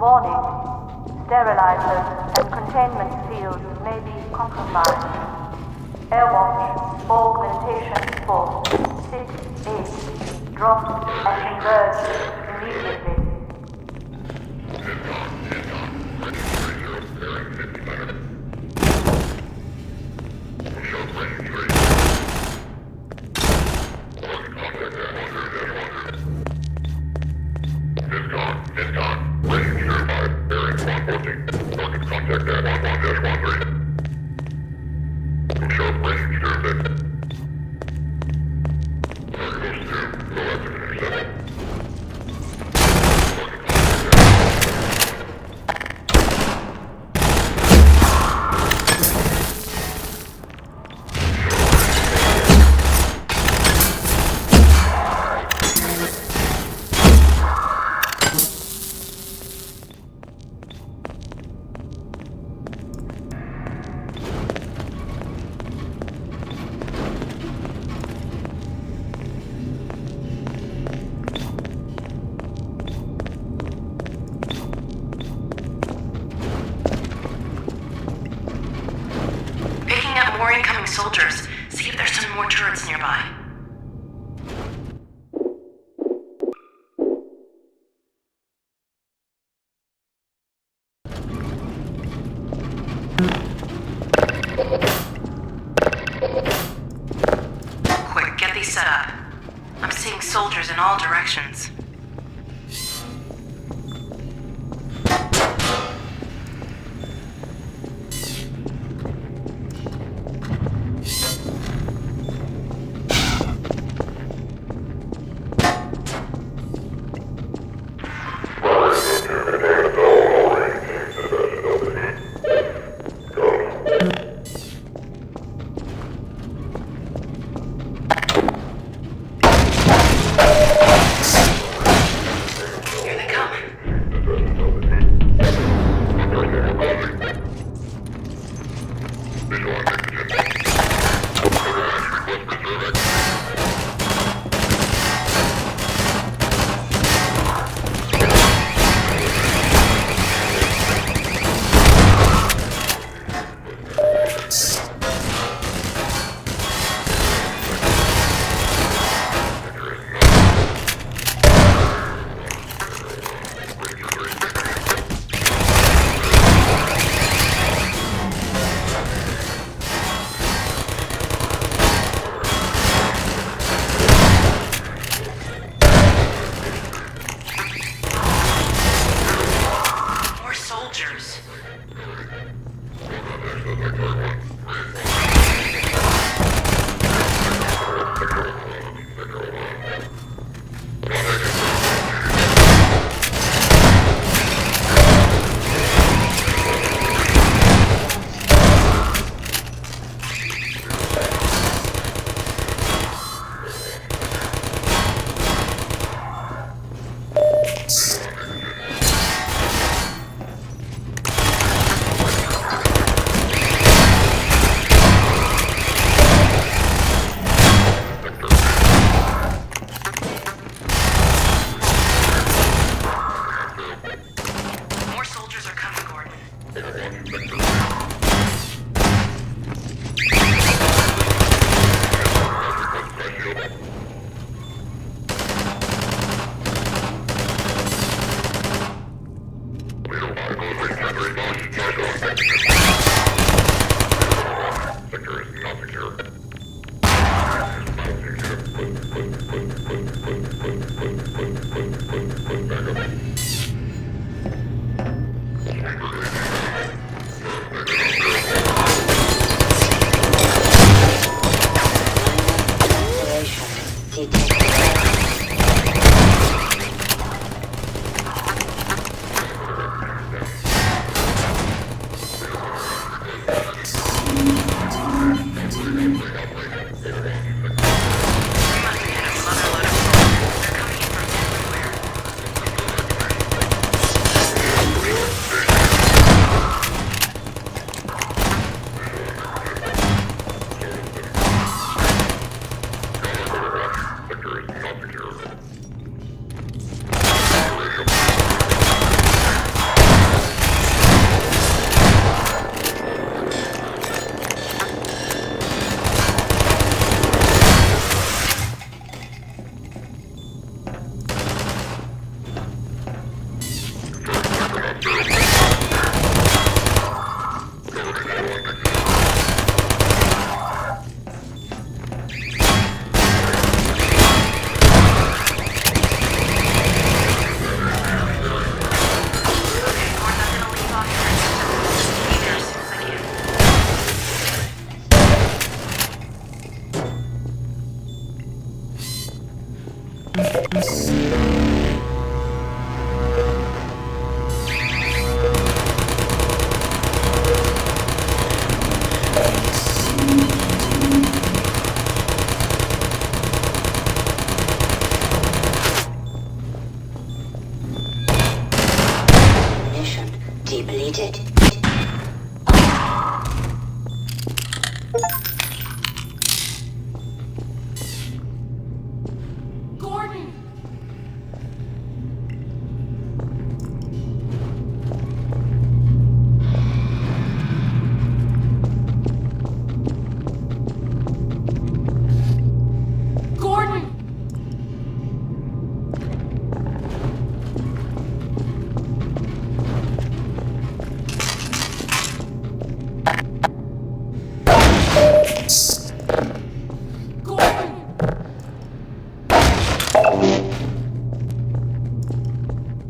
Warning. Sterilizers and containment fields may be compromised. Airwatch, augmentation force 6-8. Drop and converge immediately. More incoming soldiers. See if there's some more turrets nearby. Quick, get these set up. I'm seeing soldiers in all directions.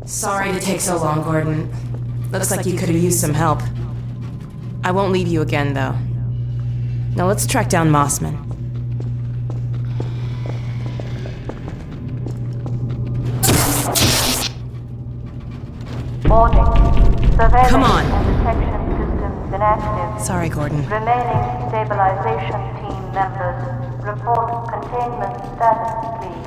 Sorry to take so long, Gordon. Looks like you could have used some help. I won't leave you again, though. Now let's track down Mossman. Warning. Surveillance Come on. and detection systems inactive. Sorry, Gordon. Remaining stabilization team members, report containment status, please.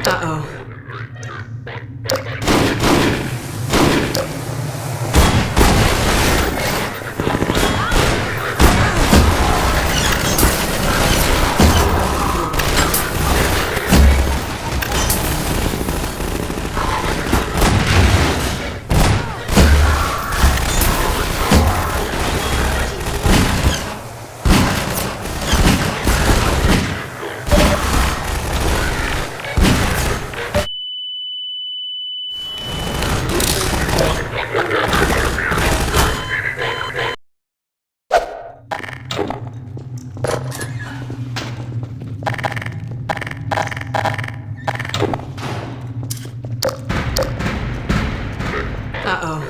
Uh-oh. Uh-oh.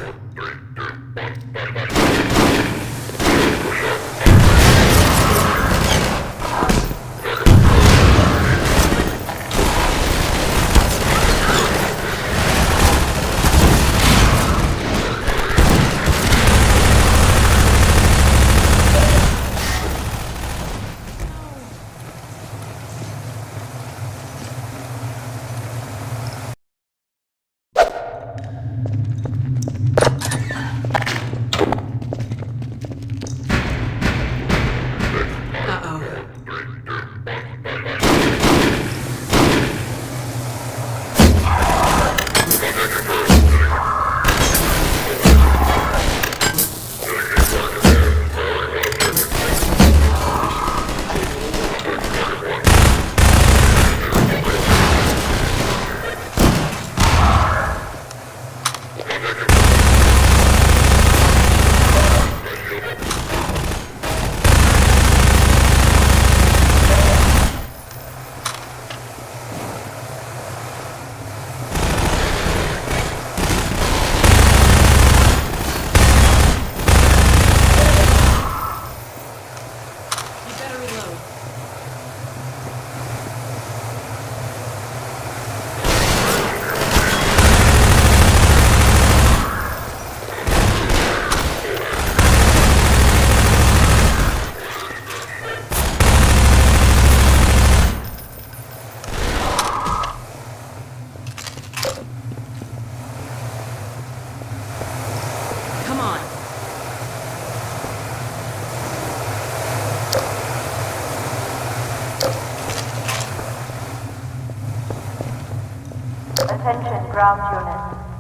Attention ground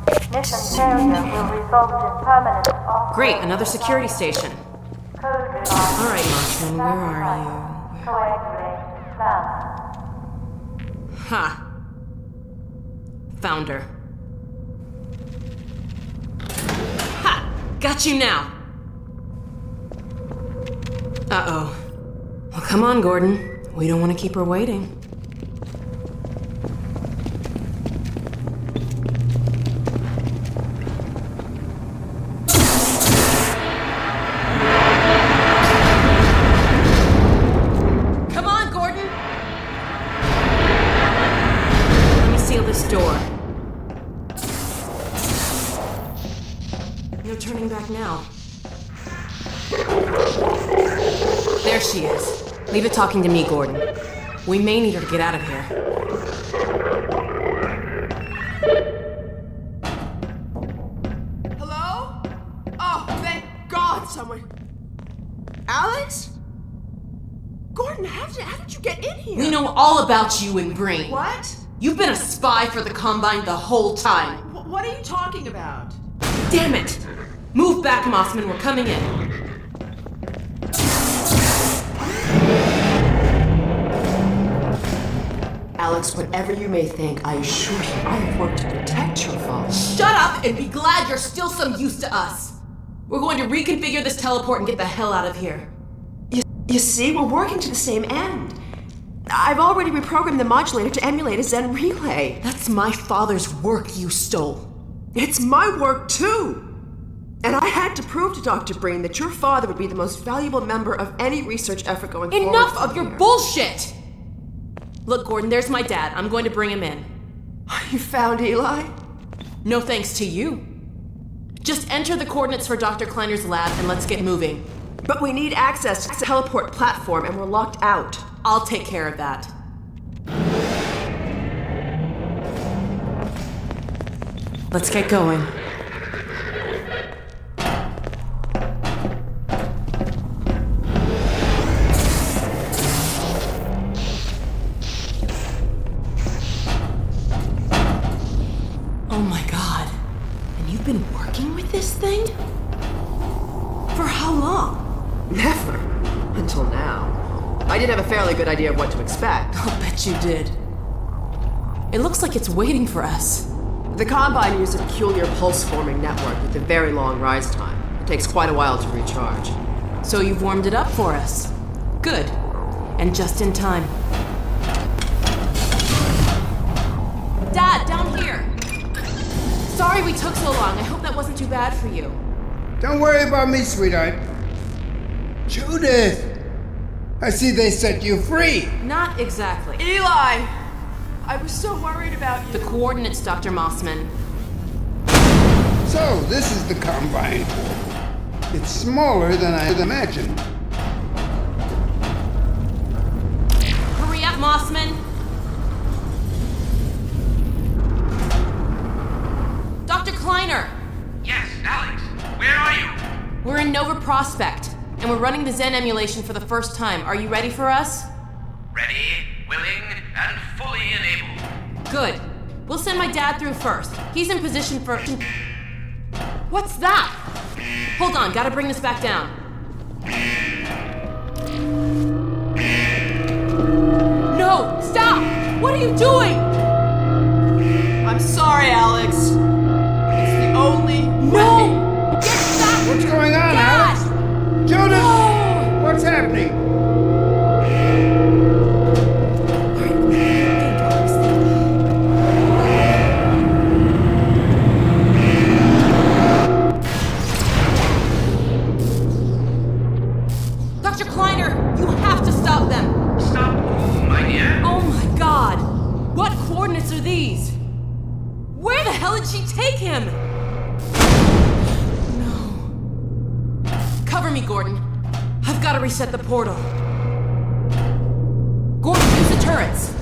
units. Mission failure will result in permanent off. Great, another security station. Code revised. All right, Mossman, where are Coagulate plan. you? Ha! Found her. Ha! Got you now! Uh-oh. Well, come on, Gordon. We don't want to keep her waiting. Come on, Gordon! Let me seal this door. No turning back now. There she is. Leave it talking to me, Gordon. We may need her to get out of here. on, someone. Alex? Gordon, how did you get in here? We know all about you and Brain. What? You've been a spy for the Combine the whole time. What are you talking about? Damn it! Move back, Mossman. We're coming in. Alex, whatever you may think, I assure you I have worked to protect your father. Shut up and be glad you're still some use to us. We're going to reconfigure this teleport and get the hell out of here. You see, we're working to the same end. I've already reprogrammed the modulator to emulate a Zen relay. That's my father's work you stole. It's my work too. And I had to prove to Dr. Breen that your father would be the most valuable member of any research effort going forward. Enough of your bullshit! Look, Gordon, there's my dad. I'm going to bring him in. You found Eli? No thanks to you. Just enter the coordinates for Dr. Kleiner's lab and let's get moving. But we need access to the teleport platform and we're locked out. I'll take care of that. Let's get going. Oh my God. And you've been working with this thing? For how long? Never. Until now. I did have a fairly good idea of what to expect. I'll bet you did. It looks like it's waiting for us. The Combine uses a peculiar pulse-forming network with a very long rise time. It takes quite a while to recharge. So you've warmed it up for us. Good. And just in time. Dad, down here! Sorry we took so long. I hope that wasn't too bad for you. Don't worry about me, sweetheart. Judith! I see they set you free. Not exactly. Eli! I was so worried about you. The coordinates, Dr. Mossman. So, this is the Combine. It's smaller than I had imagined. Hurry up, Mossman! Dr. Kleiner! Yes, Alex. Where are you? We're in Nova Prospect, and we're running the Zen emulation for the first time. Are you ready for us? Ready, willing, and fully enabled. Good. We'll send my dad through first. He's in position for... What's that? Hold on, gotta bring this back down. No! Stop! What are you doing? I'm sorry, Alex. It's the only No! way. Get back! What's going on, Dad! Alex? Judith! No! What's happening? Dr. Kleiner, you have to stop them! Stop who, my dear? Oh my God! What coordinates are these? Where the hell did she take him? No. Cover me, Gordon. I've got to reset the portal. Gordon, use the turrets.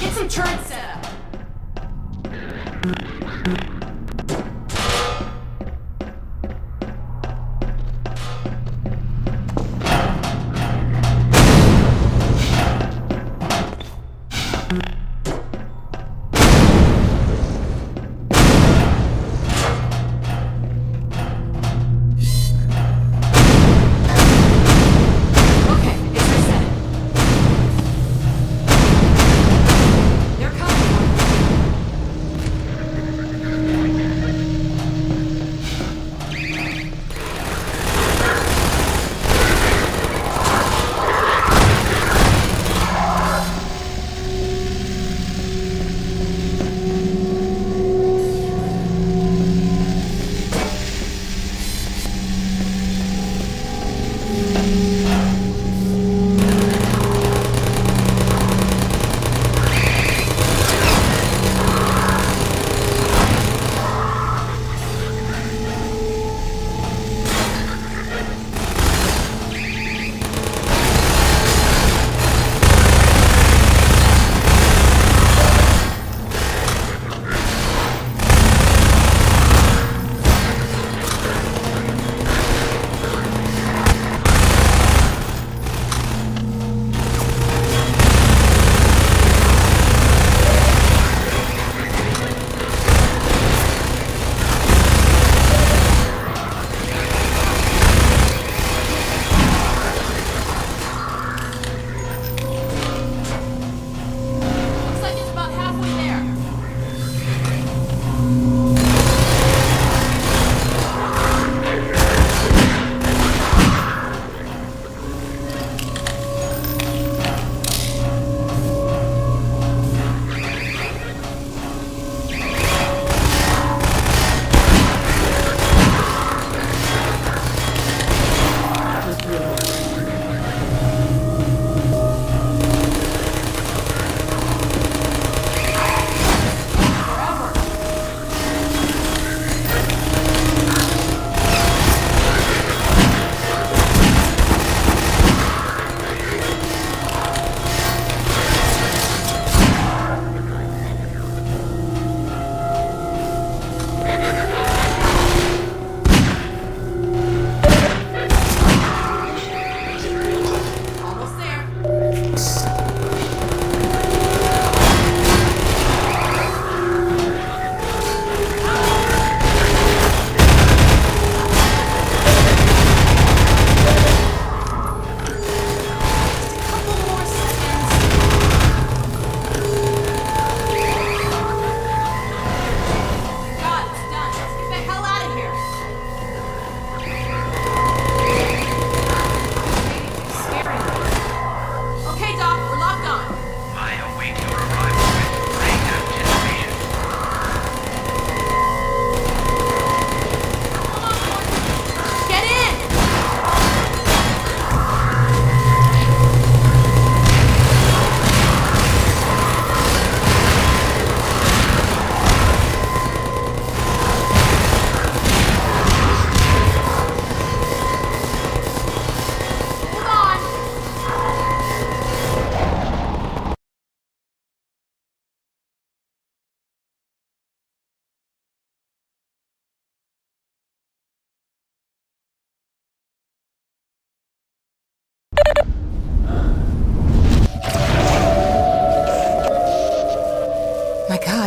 Get some turrets set up.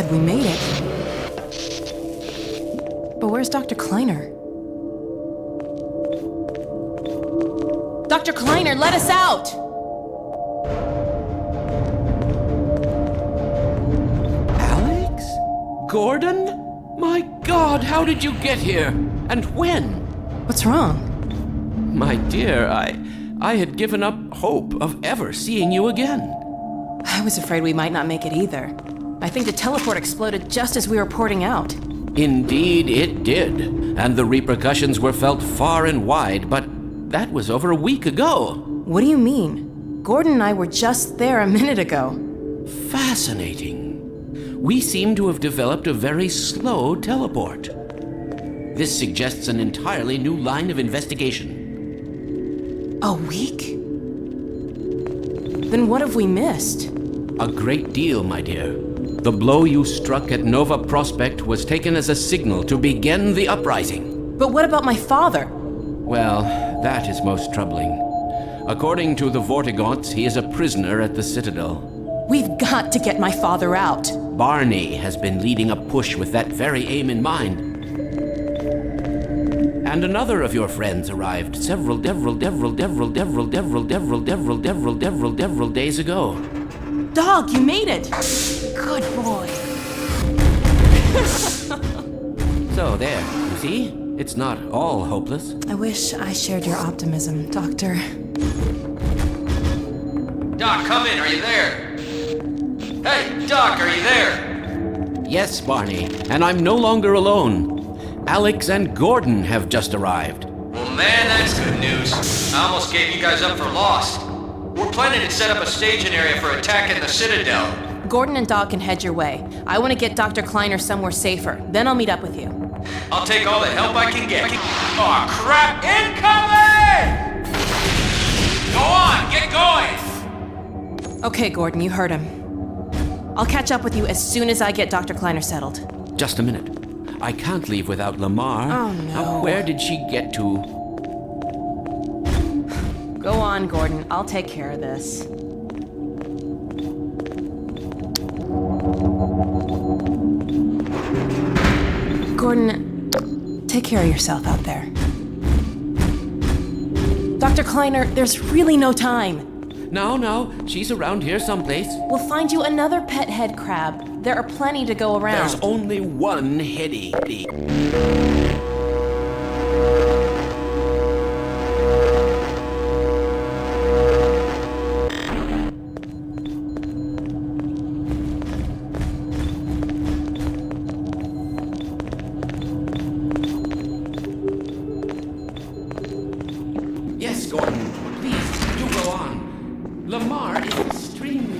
God, we made it. But where's Dr. Kleiner? Dr. Kleiner, let us out! Alex? Gordon? My God, how did you get here? And when? What's wrong? My dear, I had given up hope of ever seeing you again. I was afraid we might not make it either. I think the teleport exploded just as we were porting out. Indeed, it did. And the repercussions were felt far and wide, but that was over a week ago. What do you mean? Gordon and I were just there a minute ago. Fascinating. We seem to have developed a very slow teleport. This suggests an entirely new line of investigation. A week? Then what have we missed? A great deal, my dear. The blow you struck at Nova Prospekt was taken as a signal to begin the uprising. But what about my father? Well, that is most troubling. According to the Vortigaunts, he is a prisoner at the Citadel. We've got to get my father out. Barney has been leading a push with that very aim in mind. And another of your friends arrived several days ago. Dog, you made it! Good boy. So there, you see? It's not all hopeless. I wish I shared your optimism, Doctor. Doc, come in. Are you there? Hey, Doc, are you there? Yes, Barney, and I'm no longer alone. Alex and Gordon have just arrived. Well, man, that's good news. I almost gave you guys up for lost. We're planning to set up a staging area for attacking the Citadel. Gordon and Doc can head your way. I want to get Dr. Kleiner somewhere safer. Then I'll meet up with you. I'll take all the help I can get. Aw, crap! Incoming! Go on, get going! Okay, Gordon, you heard him. I'll catch up with you as soon as I get Dr. Kleiner settled. Just a minute. I can't leave without Lamar. Oh, no. Now, where did she get to? Go on, Gordon. I'll take care of this. Gordon, take care of yourself out there. Dr. Kleiner, there's really no time. No, she's around here someplace. We'll find you another pet head crab. There are plenty to go around. There's only one heady. Yes, Gordon, please, do go on. Lamar is extremely...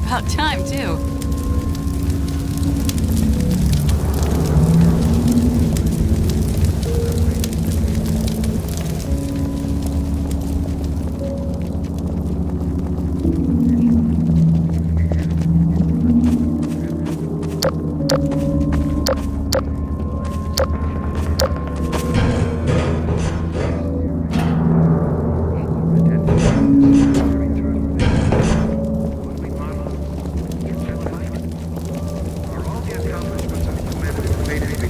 About time, too.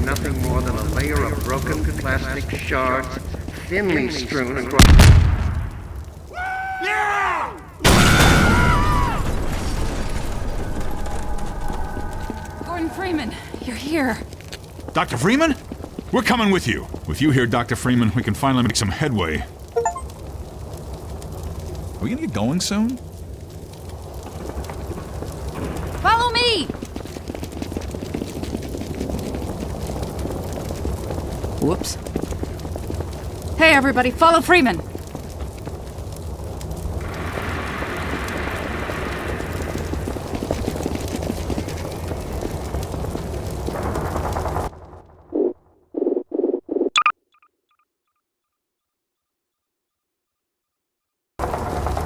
Nothing more than a layer of broken plastic shards thinly strewn across. Gordon Freeman, you're here. Dr. Freeman? We're coming with you. With you here, Dr. Freeman, we can finally make some headway. Are we gonna get going soon? Follow me! Whoops. Hey, everybody, follow Freeman!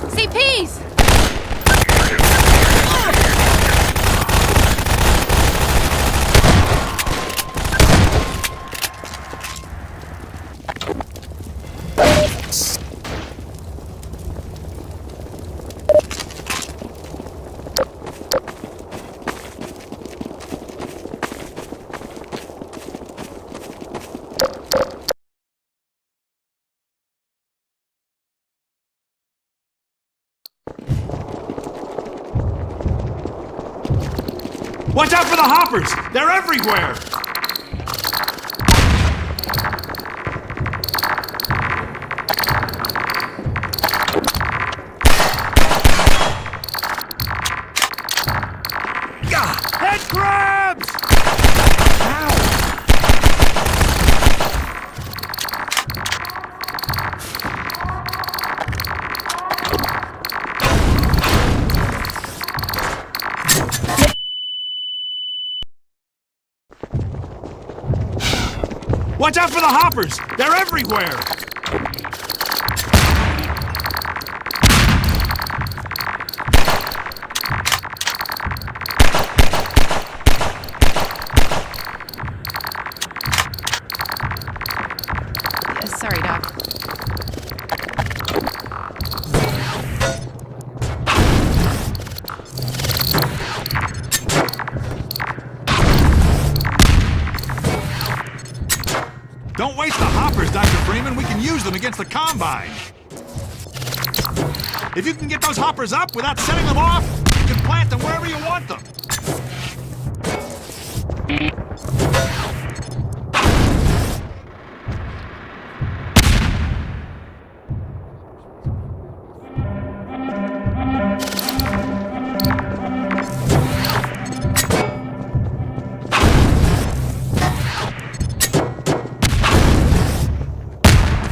CPs! Watch out for the hoppers! They're everywhere! Head crabs! Watch out for the hoppers! They're everywhere! Sorry, Doc. Don't waste the hoppers, Dr. Freeman. We can use them against the Combine. If you can get those hoppers up without setting them off, you can plant them wherever you want them.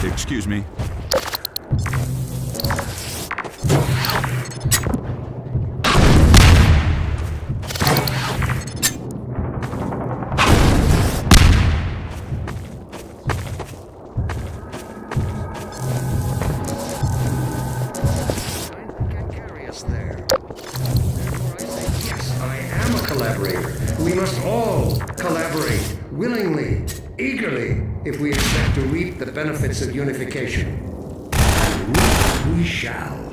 Excuse me. We must all collaborate willingly, eagerly, if we expect to reap the benefits of unification. And we shall.